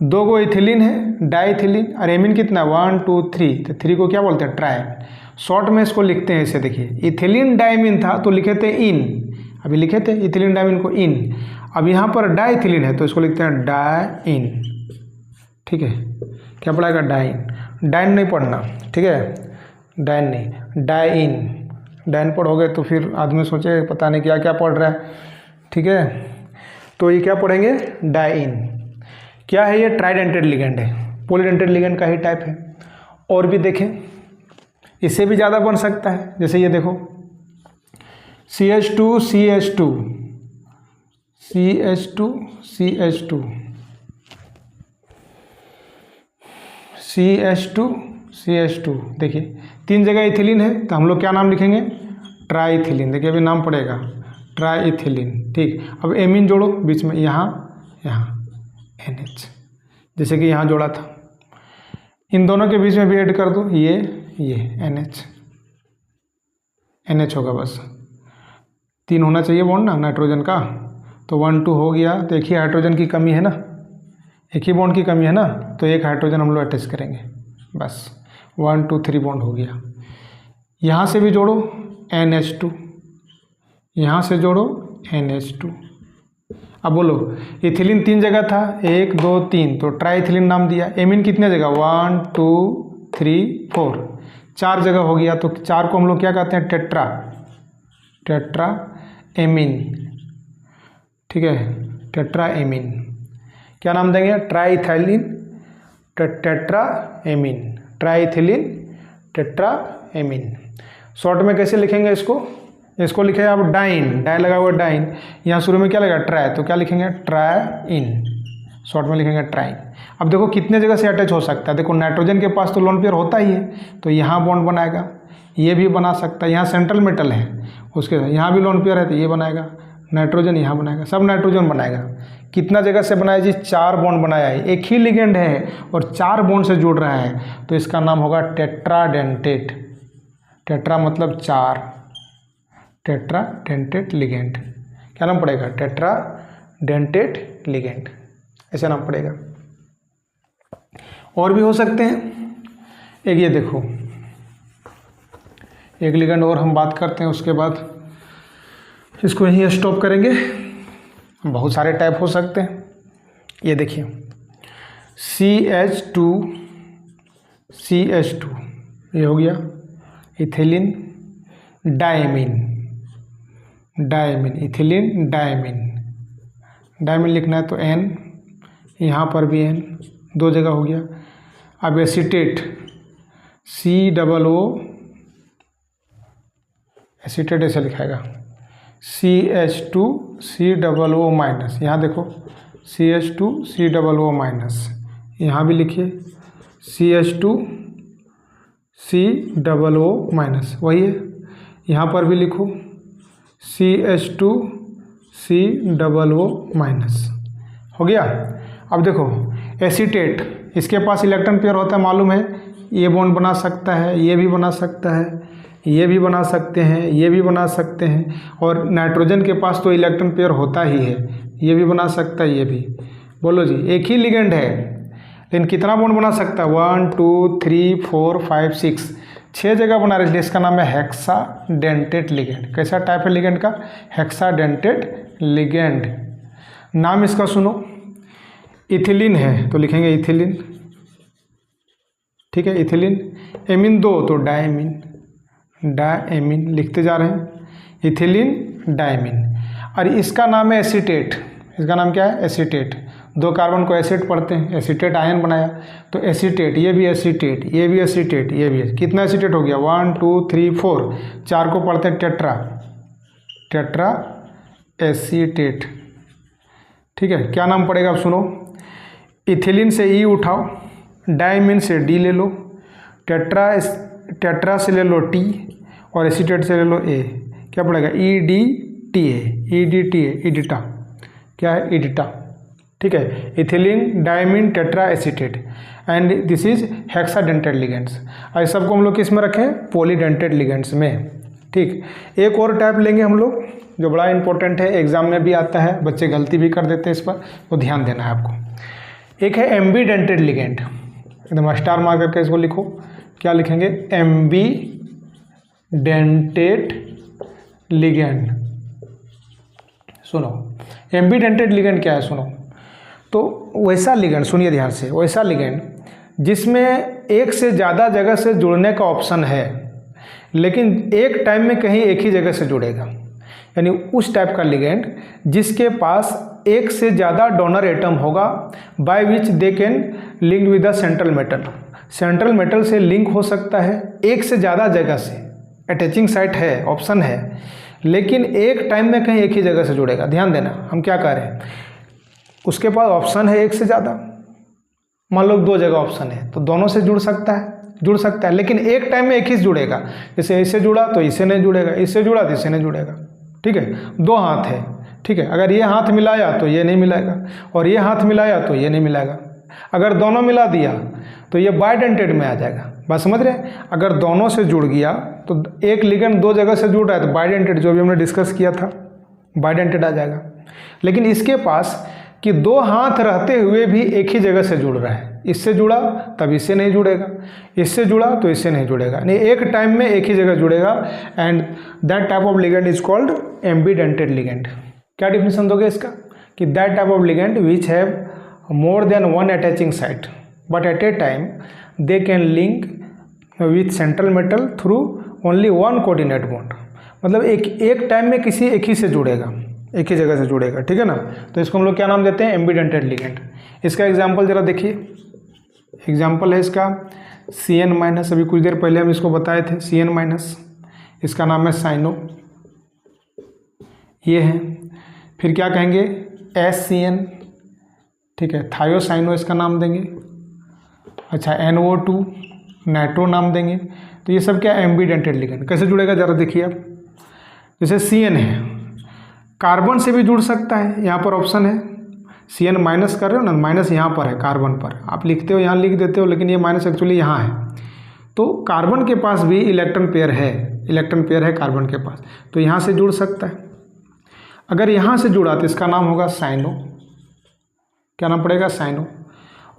2 गो इथिलीन है डाई इथिलीन, और एमीन कितना है? 1 2 3, तो 3 को क्या बोलते हैं? ट्राई। शॉर्ट में इसको लिखते हैं ऐसे, देखिए इथिलीन डाइमीन था तो लिखे थे इन, अभी लिखे थे इथिलीन डाइमीन को इन। अब यहाँ पर डाई इथिलीन है तो इसको लिखते हैं डाइन, ठीक है। क्या पढ़ाएगा? डाइन, डाइन नहीं पढ़ना, ठीक है, डाइन नहीं, डाइन। डाइन पढ़ोगे तो फिर आदमी सोचे पता नहीं क्या क्या पढ़ रहा है, ठीक है। तो ये क्या पढ़ेंगे? डाइन। क्या है ये? ट्राइडेंटेड लिगेंड है, पॉलीडेंटेड लिगेंड का ही टाइप है। और भी देखें, इससे भी ज़्यादा बन सकता है, जैसे ये देखो CH2 CH2 CH2 CH2 CH2 CH2, देखिए 3 जगह इथिलीन है तो हम लोग क्या नाम लिखेंगे? ट्राइथिलीन। देखिए अभी नाम पड़ेगा ट्राइथिलीन, ठीक। अब एमीन जोड़ो बीच में, यहाँ NH, जैसे कि यहाँ जोड़ा था। इन दोनों के बीच में भी ऐड कर दो, ये NH होगा बस। 3 होना चाहिए बॉन्ड ना नाइट्रोजन का, तो 1 2 हो गया। तो एक ही हाइड्रोजन की कमी है ना, एक ही बॉन्ड की कमी है ना, तो एक हाइड्रोजन हम लोग अटैच करेंगे बस। 1 2 3 बॉन्ड हो गया। यहाँ से भी जोड़ो NH2, यहाँ से जोड़ो NH2। अब बोलो इथिलीन 3 जगह था, 1 2 3, तो ट्राइथिलीन नाम दिया। एमीन कितने जगह? 1 2 3 4, 4 जगह हो गया। तो 4 को हम लोग क्या कहते हैं? टेट्रा एमीन, ठीक है, टेट्रा एमीन। क्या नाम देंगे? Triethylene tetra amine, triethylene tetra amine. Short में कैसे लिखेंगे इसको? इसको लिखे आप डाइन, डाइन लगा हुआ डाइन, यहाँ शुरू में क्या लगा? ट्राई, तो क्या लिखेंगे? ट्राइन, शॉर्ट में लिखेंगे ट्राइन। अब देखो कितने जगह से अटैच हो सकता है। देखो नाइट्रोजन के पास तो लोन पेयर होता ही है, तो यहाँ बॉन्ड बनाएगा, ये भी बना सकता है। यहाँ सेंट्रल मेटल है, उसके यहाँ भी लोन पेयर है तो ये बनाएगा। नाइट्रोजन यहाँ बनाएगा, सब नाइट्रोजन बनाएगा। कितना जगह से बनाया जी? 4 बॉन्ड बनाया है। एक ही लिगेंड है और 4 बॉन्ड से जुड़ रहा है, तो इसका नाम होगा टेट्राडेंटेट। टेट्रा मतलब 4, टेट्राडेंटेट लिगेंड। क्या नाम पड़ेगा? टेट्राडेंटेट लिगेंड, ऐसा नाम पड़ेगा। और भी हो सकते हैं। एक ये देखो, एक लिगेंड और हम बात करते हैं, उसके बाद इसको यहीं स्टॉप करेंगे। बहुत सारे टाइप हो सकते हैं। ये देखिए CH2 ये हो गया इथिलीन डायमीन, इथिलीन डायमीन लिखना है तो N, यहाँ पर भी N, 2 जगह हो गया। अब एसीटेट COO, एसीटेट ऐसे लिखाएगा CH2 COO माइनस, यहाँ देखो CH2 COO माइनस, यहाँ भी लिखिए CH2 COO माइनस, वही है। यहाँ पर भी लिखो CH2 COO माइनस, हो गया। अब देखो एसीटेट, इसके पास इलेक्ट्रॉन पेयर होता है, मालूम है। ये बॉन्ड बना सकता है, ये भी बना सकता है, ये भी बना सकते हैं, ये भी बना सकते हैं। और नाइट्रोजन के पास तो इलेक्ट्रॉन पेयर होता ही है, ये भी बना सकता है, ये भी। बोलो जी, एक ही लिगेंड है लेकिन कितना बॉन्ड बना सकता है? 1 2 3 4 5 6, 6 जगह बना रहे, इसलिए इसका नाम है हेक्साडेंटेट लिगेंड। कैसा टाइप है लिगेंड का? Hexadentate ligand. नाम इसका सुनो, इथिलीन है तो लिखेंगे इथिलीन, ठीक है, इथिलीन। एमीन 2 तो डायमीन लिखते जा रहे हैं, इथिलीन डायमीन। और इसका नाम है एसीटेट। इसका नाम क्या है? एसीटेट। 2 कार्बन को एसिड पढ़ते हैं, एसीटेट आयन बनाया तो एसीटेट, ये भी एसीटेट, ये भी एसीटेट, ये भी। कितना एसीटेट हो गया? 1 2 3 4, 4 को पढ़ते हैं टेट्रा एसीटेट, ठीक है। क्या नाम पड़ेगा? अब सुनो, इथिलीन से ई उठाओ, डायमीन से डी ले लो, टेट्रा से ले लो टी, और एसीटेट से ले लो ए। क्या पड़ेगा? EDTA, EDTA, क्या है, इडिटा, ठीक है, ethylene diamine tetra acetate, and this is hexadentate ligands. ऐसे सबको हम लोग किस में रखें, पॉलीडेंटेड लिगेंड्स में, ठीक। एक और टाइप लेंगे हम लोग जो बड़ा इंपॉर्टेंट है, एग्जाम में भी आता है, बच्चे गलती भी कर देते हैं इस पर, तो ध्यान देना है आपको। एक है एम्बीडेंटेड लिगेंड, एकदम स्टार मार करके इसको लिखो, क्या लिखेंगे, एम्बीडेंटेड लिगेंड। सुनो, एम्बीडेंटेड लिगेंड क्या है, सुनो, तो वैसा लिगेंड, सुनिए ध्यान से, वैसा लिगेंड जिसमें एक से ज़्यादा जगह से जुड़ने का ऑप्शन है, लेकिन एक टाइम में कहीं एक ही जगह से जुड़ेगा, यानी उस टाइप का लिगेंड जिसके पास एक से ज़्यादा डोनर एटम होगा, by which they can link with the central metal. Central metal से लिंक हो सकता है एक से ज़्यादा जगह से, अटैचिंग साइट है, ऑप्शन है, लेकिन एक टाइम में कहीं एक ही जगह से जुड़ेगा। ध्यान देना, हम क्या कह रहे हैं, उसके पास ऑप्शन है एक से ज़्यादा, मान लो 2 जगह ऑप्शन है, तो दोनों से जुड़ सकता है, लेकिन एक टाइम में एक ही से जुड़ेगा। जैसे इससे जुड़ा तो इससे नहीं जुड़ेगा, इससे जुड़ा तो इससे नहीं जुड़ेगा, ठीक है। 2 हाथ है, ठीक है, अगर ये हाथ मिलाया तो ये नहीं मिलाएगा, और ये हाथ मिलाया तो ये नहीं मिलाएगा। अगर दोनों मिला दिया तो ये बाइडेंटेड में आ जाएगा। बात समझ रहे हैं, अगर दोनों से जुड़ गया तो एक लिगेंड 2 जगह से जुड़ रहा है तो बाइडेंटेड, जो भी हमने डिस्कस किया था, बाइडेंटेड आ जाएगा। लेकिन इसके पास कि 2 हाथ रहते हुए भी एक ही जगह से जुड़ रहा है, इससे जुड़ा तब इससे नहीं जुड़ेगा, इससे जुड़ा तो इससे नहीं जुड़ेगा, नहीं, एक टाइम में एक ही जगह जुड़ेगा, and that type of ligand is called एम्बीडेंटेड ligand. क्या डिफिनेशन दोगे इसका, कि that type of ligand which have more than 1 attaching site but at A time they can link with central metal through only 1 coordinate bond. मतलब एक time में किसी एक ही से जुड़ेगा, एक ही जगह से जुड़ेगा, ठीक है ना। तो इसको हम लोग क्या नाम देते हैं, एम्बीडेंटेड लिगेंड। इसका एग्जांपल जरा देखिए, एग्जांपल है इसका CN-, अभी कुछ देर पहले हम इसको बताए थे, CN-, इसका नाम है साइनो, ये है। फिर क्या कहेंगे, SCN, ठीक है, थायोसाइनो इसका नाम देंगे। अच्छा, NO2 नाइट्रो नाम देंगे। तो ये सब क्या, एम्बीडेंटेड लिगेंड। कैसे जुड़ेगा जरा देखिए आप, जैसे CN है, कार्बन से भी जुड़ सकता है, यहाँ पर ऑप्शन है, CN- कर रहे हो ना, माइनस यहाँ पर है, कार्बन पर आप लिखते हो, यहाँ लिख देते हो, लेकिन ये माइनस एक्चुअली यहाँ है। तो कार्बन के पास भी इलेक्ट्रॉन पेयर है कार्बन के पास, तो यहाँ से जुड़ सकता है। अगर यहाँ से जुड़ा तो इसका नाम होगा साइनो, क्या नाम पड़ेगा, साइनो।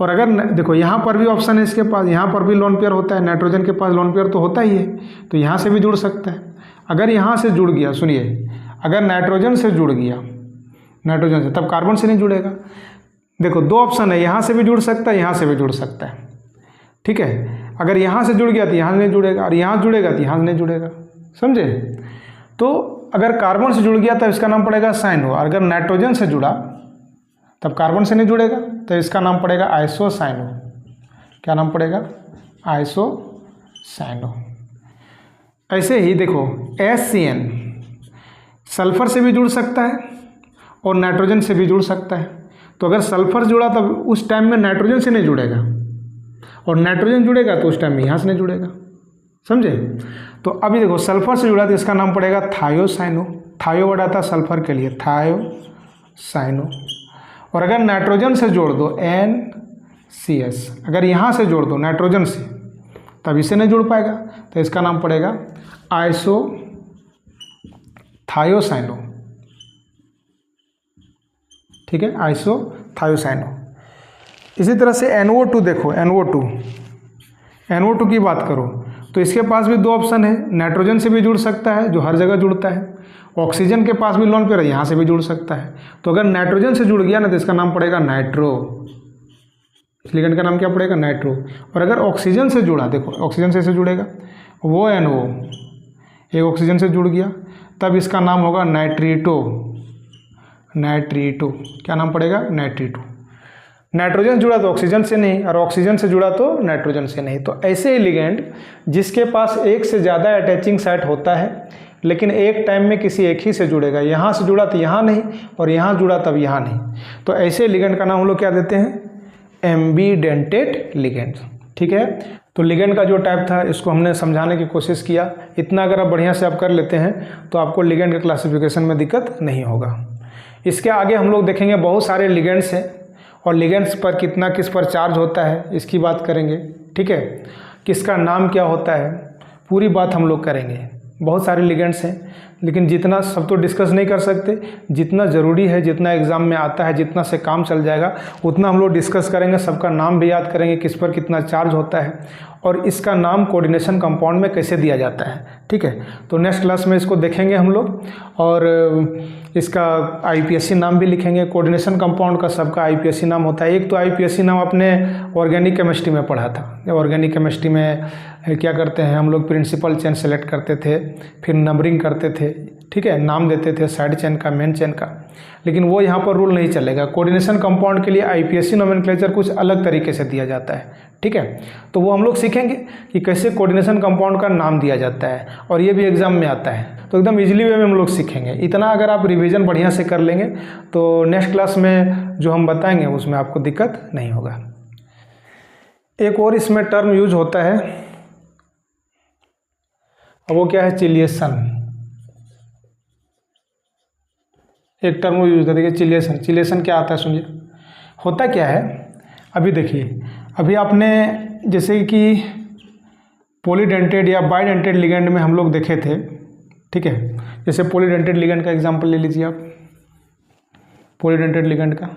और अगर देखो यहाँ पर भी ऑप्शन है इसके पास, यहाँ पर भी लोन पेयर होता है, नाइट्रोजन के पास लोन पेयर तो होता ही है, तो यहाँ से भी जुड़ सकता है। अगर यहाँ से जुड़ गया, सुनिए, अगर नाइट्रोजन से जुड़ गया, नाइट्रोजन से, तब कार्बन से नहीं जुड़ेगा। देखो 2 ऑप्शन है, यहाँ से भी जुड़ सकता है, यहाँ से भी जुड़ सकता है, ठीक है। अगर यहाँ से जुड़ गया तो यहाँ नहीं जुड़ेगा, और यहाँ जुड़ेगा तो यहाँ नहीं जुड़ेगा, समझे। तो अगर कार्बन से जुड़ गया तब इसका नाम पड़ेगा साइनो, और अगर नाइट्रोजन से जुड़ा तब कार्बन से नहीं जुड़ेगा, तो इसका नाम पड़ेगा आइसोसाइनो। क्या नाम पड़ेगा, आइसोसाइनो। ऐसे ही देखो SCN सल्फर से भी जुड़ सकता है और नाइट्रोजन से भी जुड़ सकता है। तो अगर सल्फर जुड़ा तब उस टाइम में नाइट्रोजन से नहीं जुड़ेगा, और नाइट्रोजन जुड़ेगा तो उस टाइम में यहाँ से नहीं जुड़ेगा, समझे। तो अभी देखो सल्फर से जुड़ा तो इसका नाम पड़ेगा थायोसाइनो, थायो वर्ड आता है सल्फर के लिए, थायोसाइनो। और अगर नाइट्रोजन से जोड़ दो NCS, अगर यहाँ से जोड़ दो नाइट्रोजन से, तब इसे नहीं जुड़ पाएगा, तो इसका नाम पड़ेगा आइसोथायोसाइनो, ठीक है, आइसोथायोसाइनो। इसी तरह से NO2 देखो, NO2 की बात करो तो इसके पास भी 2 ऑप्शन है, नाइट्रोजन से भी जुड़ सकता है जो हर जगह जुड़ता है, ऑक्सीजन के पास भी लोन पेयर है, यहाँ से भी जुड़ सकता है। तो अगर नाइट्रोजन से जुड़ गया ना तो इसका नाम पड़ेगा नाइट्रो, इस लिगेंड का नाम क्या पड़ेगा, नाइट्रो। और अगर ऑक्सीजन से जुड़ा, देखो ऑक्सीजन से जुड़ेगा वो NO, एक ऑक्सीजन से जुड़ गया, तब इसका नाम होगा नाइट्रीटो, क्या नाम पड़ेगा, नाइट्रीटो। नाइट्रोजन जुड़ा तो ऑक्सीजन से नहीं, और ऑक्सीजन से जुड़ा तो नाइट्रोजन से नहीं। तो ऐसे ही लिगेंड जिसके पास एक से ज़्यादा अटैचिंग साइट होता है, लेकिन एक टाइम में किसी एक ही से जुड़ेगा, यहाँ से जुड़ा तो यहाँ नहीं, और यहाँ जुड़ा तब यहाँ नहीं, तो ऐसे लिगेंड का नाम हम लोग क्या देते हैं, एम्बीडेंटेड लिगेंड, ठीक है। तो लिगेंड का जो टाइप था इसको हमने समझाने की कोशिश किया। इतना अगर आप बढ़िया से आप कर लेते हैं तो आपको लिगेंड के क्लासिफिकेशन में दिक्कत नहीं होगा। इसके आगे हम लोग देखेंगे बहुत सारे लिगेंड्स हैं और लिगेंड्स पर कितना किस पर चार्ज होता है इसकी बात करेंगे, ठीक है। किसका नाम क्या होता है, पूरी बात हम लोग करेंगे। बहुत सारे लिगेंड्स हैं, लेकिन जितना सब तो डिस्कस नहीं कर सकते, जितना ज़रूरी है, जितना एग्ज़ाम में आता है, जितना से काम चल जाएगा उतना हम लोग डिस्कस करेंगे। सबका नाम भी याद करेंगे, किस पर कितना चार्ज होता है और इसका नाम कोऑर्डिनेशन कंपाउंड में कैसे दिया जाता है, ठीक है। तो नेक्स्ट क्लास में इसको देखेंगे हम लोग और इसका आईपीएससी नाम भी लिखेंगे। कोऑर्डिनेशन कंपाउंड का सबका आईपीएससी नाम होता है। एक तो आईपीएससी नाम अपने ऑर्गेनिक केमिस्ट्री में पढ़ा था। ऑर्गेनिक केमिस्ट्री में क्या करते हैं हम लोग, प्रिंसिपल चेन सेलेक्ट करते थे, फिर नंबरिंग करते थे, ठीक है, नाम देते थे साइड चेन का, मेन चेन का। लेकिन वो यहाँ पर रूल नहीं चलेगा। कोऑर्डिनेशन कंपाउंड के लिए आईपीएससी नोमेनक्लेचर कुछ अलग तरीके से दिया जाता है, ठीक है। तो वो हम लोग सीखेंगे कि कैसे कोऑर्डिनेशन कंपाउंड का नाम दिया जाता है और ये भी एग्जाम में आता है। तो एकदम इजीली वे में हम लोग सीखेंगे। इतना अगर आप रिवीजन बढ़िया से कर लेंगे तो नेक्स्ट क्लास में जो हम बताएंगे उसमें आपको दिक्कत नहीं होगा। एक और इसमें टर्म यूज होता है, वो क्या है, चिलिएशन। एक टर्म यूज होता है, देखिए चिलिएशन। चिलिएशन क्या आता है सुनिए। होता क्या है, अभी देखिए, अभी आपने जैसे कि पॉलीडेंटेड या बाइडेंटेड लिगेंड में हम लोग देखे थे, ठीक है। जैसे पॉलीडेंटेड लिगेंड का एग्जांपल ले लीजिए आप, पॉलीडेंटेड लिगेंड का।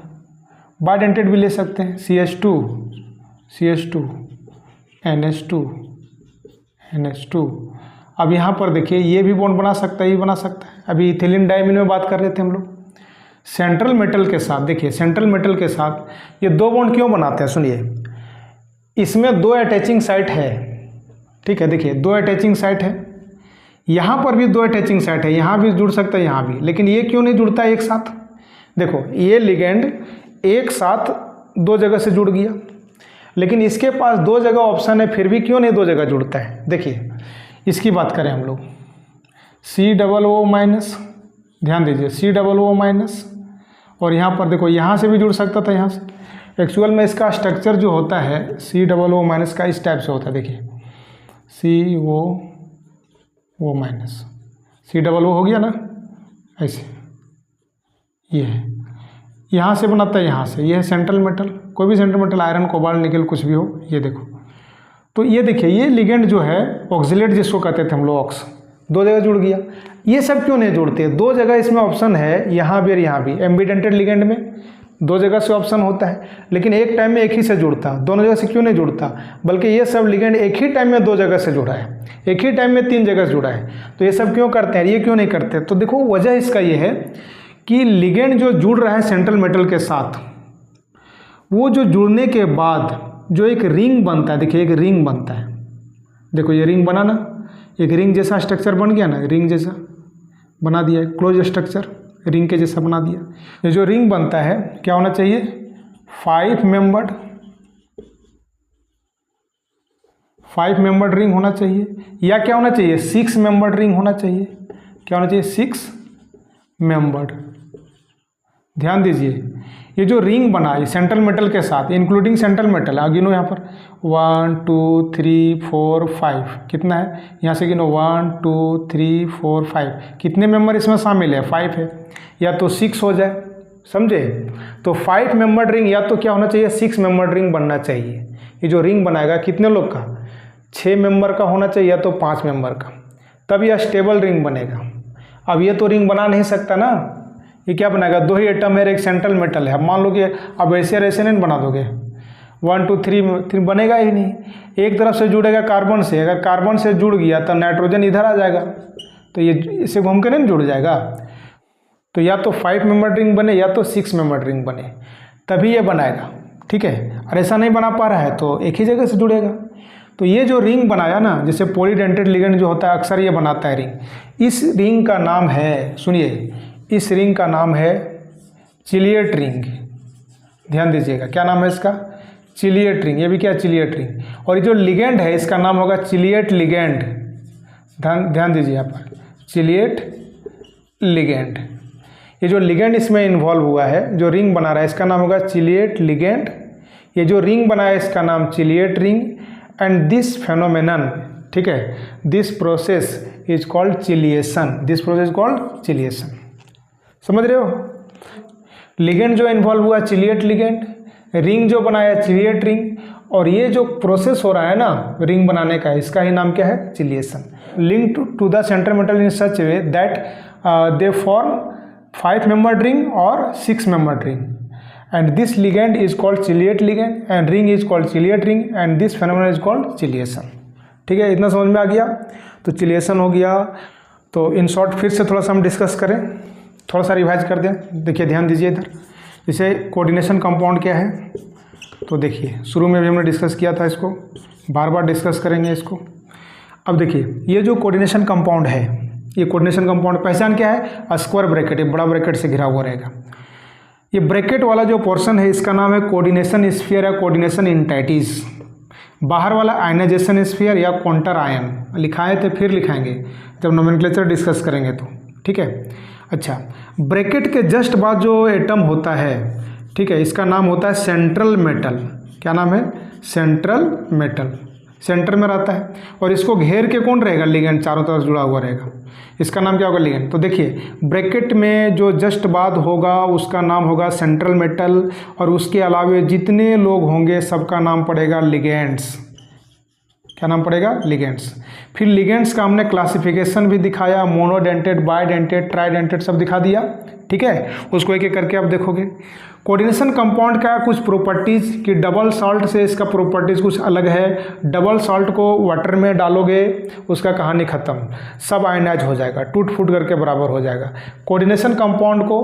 बाइडेंटेड भी ले सकते हैं, CH2 NH2 NH2। अब यहाँ पर देखिए ये भी बॉन्ड बना सकता है, ये बना सकता है। अभी इथिलीन डाइमीन में बात कर रहे थे हम लोग। सेंट्रल मेटल के साथ, देखिए सेंट्रल मेटल के साथ ये दो बॉन्ड क्यों बनाते हैं सुनिए। इसमें दो अटैचिंग साइट है, ठीक है। देखिए दो अटैचिंग साइट है, यहाँ पर भी दो अटैचिंग साइट है, यहाँ भी जुड़ सकता है, यहाँ भी। लेकिन ये क्यों नहीं जुड़ता एक साथ। देखो ये लिगेंड एक साथ दो जगह से जुड़ गया, लेकिन इसके पास दो जगह ऑप्शन है, फिर भी क्यों नहीं दो जगह जुड़ता है। देखिए इसकी बात करें हम लोग, COO-, ध्यान दीजिए COO-, और यहाँ पर देखो यहाँ से भी जुड़ सकता था, यहाँ से। एक्चुअल में इसका स्ट्रक्चर जो होता है COO- का इस टाइप से होता है। देखिए COO-, COO हो गया ना, ऐसे ये है, यहाँ से बनाता है, यहाँ से। ये है सेंट्रल मेटल, कोई भी सेंट्रल मेटल, आयरन, कोबाल्ट, निकल, कुछ भी हो, ये देखो। तो ये देखिए ये लिगेंड जो है ऑक्सिलेट जिसको कहते थे हम लोग, ऑक्स, दो जगह जुड़ गया। ये सब क्यों नहीं जुड़ते, दो जगह इसमें ऑप्शन है, यहाँ भी और यहाँ भी। एम्बिडेंटेड लिगेंड में दो जगह से ऑप्शन होता है, लेकिन एक टाइम में एक ही से जुड़ता, दोनों जगह से क्यों नहीं जुड़ता। बल्कि ये सब लिगेंड एक ही टाइम में दो जगह से जुड़ा है, एक ही टाइम में तीन जगह से जुड़ा है। तो ये सब क्यों करते हैं, ये क्यों नहीं करते। तो देखो वजह इसका ये है कि लिगेंड जो जुड़ रहा है सेंट्रल मेटल के साथ, वो जो जुड़ने के बाद जो एक रिंग बनता है, देखिए एक रिंग बनता है। देखो ये रिंग बना ना, एक रिंग जैसा स्ट्रक्चर बन गया ना, रिंग जैसा बना दिया है, क्लोज स्ट्रक्चर रिंग के जैसा बना दिया। ये जो रिंग बनता है क्या होना चाहिए, 5 मेंबर्ड रिंग होना चाहिए, या क्या होना चाहिए, 6 मेंबर्ड रिंग होना चाहिए। क्या होना चाहिए, 6 मेंबर्ड। ध्यान दीजिए ये जो रिंग बना है सेंट्रल मेटल के साथ, इंक्लूडिंग सेंट्रल मेटल, गिनो यहाँ पर 1 2 3 4 5, कितना है, यहाँ से गिनो 1 2 3 4 5, कितने मेंबर इसमें शामिल है, 5 है। या तो 6 हो जाए, समझे। तो 5 मेंबर्ड रिंग या तो क्या होना चाहिए, 6 मेंबर्ड रिंग बनना चाहिए। ये जो रिंग बनाएगा कितने लोग का, 6 मेंबर का होना चाहिए या तो 5 मेंबर का, तब यह स्टेबल रिंग बनेगा। अब ये तो रिंग बना नहीं सकता ना, ये क्या बनाएगा, दो ही एटम है, एक सेंट्रल मेटल है। अब मान लो कि अब ऐसे नहीं बना दोगे, 1 2 3 बनेगा ही नहीं। एक तरफ से जुड़ेगा कार्बन से, अगर कार्बन से जुड़ गया तो नाइट्रोजन इधर आ जाएगा, तो ये इसे घूम के नहीं जुड़ जाएगा। तो या तो 5 मेंबर रिंग बने या तो 6 मेंबर रिंग बने, तभी ये बनाएगा, ठीक है। और ऐसा नहीं बना पा रहा है तो एक ही जगह से जुड़ेगा। तो ये जो रिंग बनाया ना, जैसे पॉलीडेंटेड लिगेंड जो होता है अक्सर ये बनाता है रिंग। इस रिंग का नाम है, सुनिए, इस रिंग का नाम है चिलिएट रिंग। ध्यान दीजिएगा क्या नाम है इसका, चिलिएट रिंग। ये भी क्या, चिलिएट रिंग। और ये जो लिगेंड है इसका नाम होगा चिलिएट लिगेंड। ध्यान दीजिए यहाँ पर, चिलिएट लिगेंड। ये जो लिगेंड इसमें इन्वॉल्व हुआ है, जो रिंग बना रहा है, इसका नाम होगा चिलिएट लिगेंड। ये जो रिंग बनाया है इसका नाम chelate ring. And this phenomenon, ठीक है, this process is called chelation. This process called chelation. समझ रहे हो। लिगेंड जो इन्वॉल्व हुआ चिलिएट लिगेंड, रिंग जो बनाया चिलिएट रिंग, और ये जो प्रोसेस हो रहा है ना रिंग बनाने का, इसका ही नाम क्या है, chelation. Link to the central metal in such way that they form 5 membered ring और 6 membered ring, and this ligand is called ciliate ligand and ring is called ciliate ring and this phenomenon is called ciliation। ठीक है, इतना समझ में आ गया। तो चिलिएशन हो गया। तो इन शॉर्ट फिर से थोड़ा सा हम डिस्कस करें, थोड़ा सा रिवाइज कर दें। देखिए ध्यान दीजिए इधर, जैसे कोऑर्डिनेशन कंपाउंड क्या है, तो देखिए शुरू में भी हमने डिस्कस किया था, इसको बार बार डिस्कस करेंगे इसको। अब देखिए ये जो कोऑर्डिनेशन कंपाउंड है, ये कोऑर्डिनेशन कंपाउंड पहचान क्या है, स्क्वायर ब्रैकेट, ये बड़ा ब्रैकेट से घिरा हुआ रहेगा। ये ब्रैकेट वाला जो पोर्शन है इसका नाम है कोऑर्डिनेशन स्फीयर या कोऑर्डिनेशन इंटाइटिस। बाहर वाला आयनाइजेशन स्फीयर या काउंटर आयन लिखाए थे, फिर लिखाएंगे जब नोमेनक्लेचर डिस्कस करेंगे तो, ठीक है। अच्छा, ब्रैकेट के जस्ट बाद जो एटम होता है, ठीक है, इसका नाम होता है सेंट्रल मेटल। क्या नाम है, सेंट्रल मेटल, सेंटर में रहता है। और इसको घेर के कौन रहेगा, लिगेंड चारों तरफ जुड़ा हुआ रहेगा, इसका नाम क्या होगा, लिगेंड। तो देखिए ब्रैकेट में जो जस्ट बाद होगा उसका नाम होगा सेंट्रल मेटल, और उसके अलावा जितने लोग होंगे सबका नाम पड़ेगा लिगेंड्स। क्या नाम पड़ेगा, लिगेंड्स। फिर लिगेंड्स का हमने क्लासिफिकेशन भी दिखाया, मोनोडेंटेड, बाइडेंटेड, ट्राइडेंटेड सब दिखा दिया, ठीक है। उसको एक एक करके आप देखोगे। कोऑर्डिनेशन कंपाउंड का कुछ प्रॉपर्टीज़ कि डबल सॉल्ट से इसका प्रॉपर्टीज़ कुछ अलग है। डबल सॉल्ट को वाटर में डालोगे उसका कहानी ख़त्म, सब आयनाइज हो जाएगा, टूट फूट करके बराबर हो जाएगा। कोऑर्डिनेशन कंपाउंड को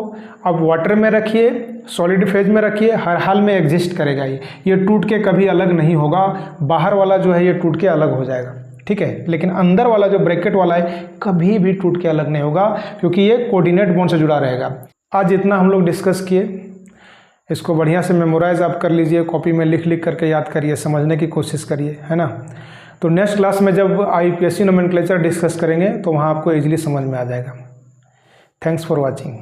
अब वाटर में रखिए, सॉलिड फेज में रखिए, हर हाल में एग्जिस्ट करेगा ये टूट के कभी अलग नहीं होगा। बाहर वाला जो है ये टूट के अलग हो जाएगा, ठीक है, लेकिन अंदर वाला जो ब्रैकेट वाला है कभी भी टूट के अलग नहीं होगा, क्योंकि ये कोऑर्डिनेट बॉन्ड से जुड़ा रहेगा। आज इतना हम लोग डिस्कस किए, इसको बढ़िया से मेमोराइज आप कर लीजिए, कॉपी में लिख लिख करके याद करिए, समझने की कोशिश करिए, है ना। तो नेक्स्ट क्लास में जब IUPAC नोमेनक्लेचर डिस्कस करेंगे तो वहाँ आपको इजीली समझ में आ जाएगा। Thanks for watching.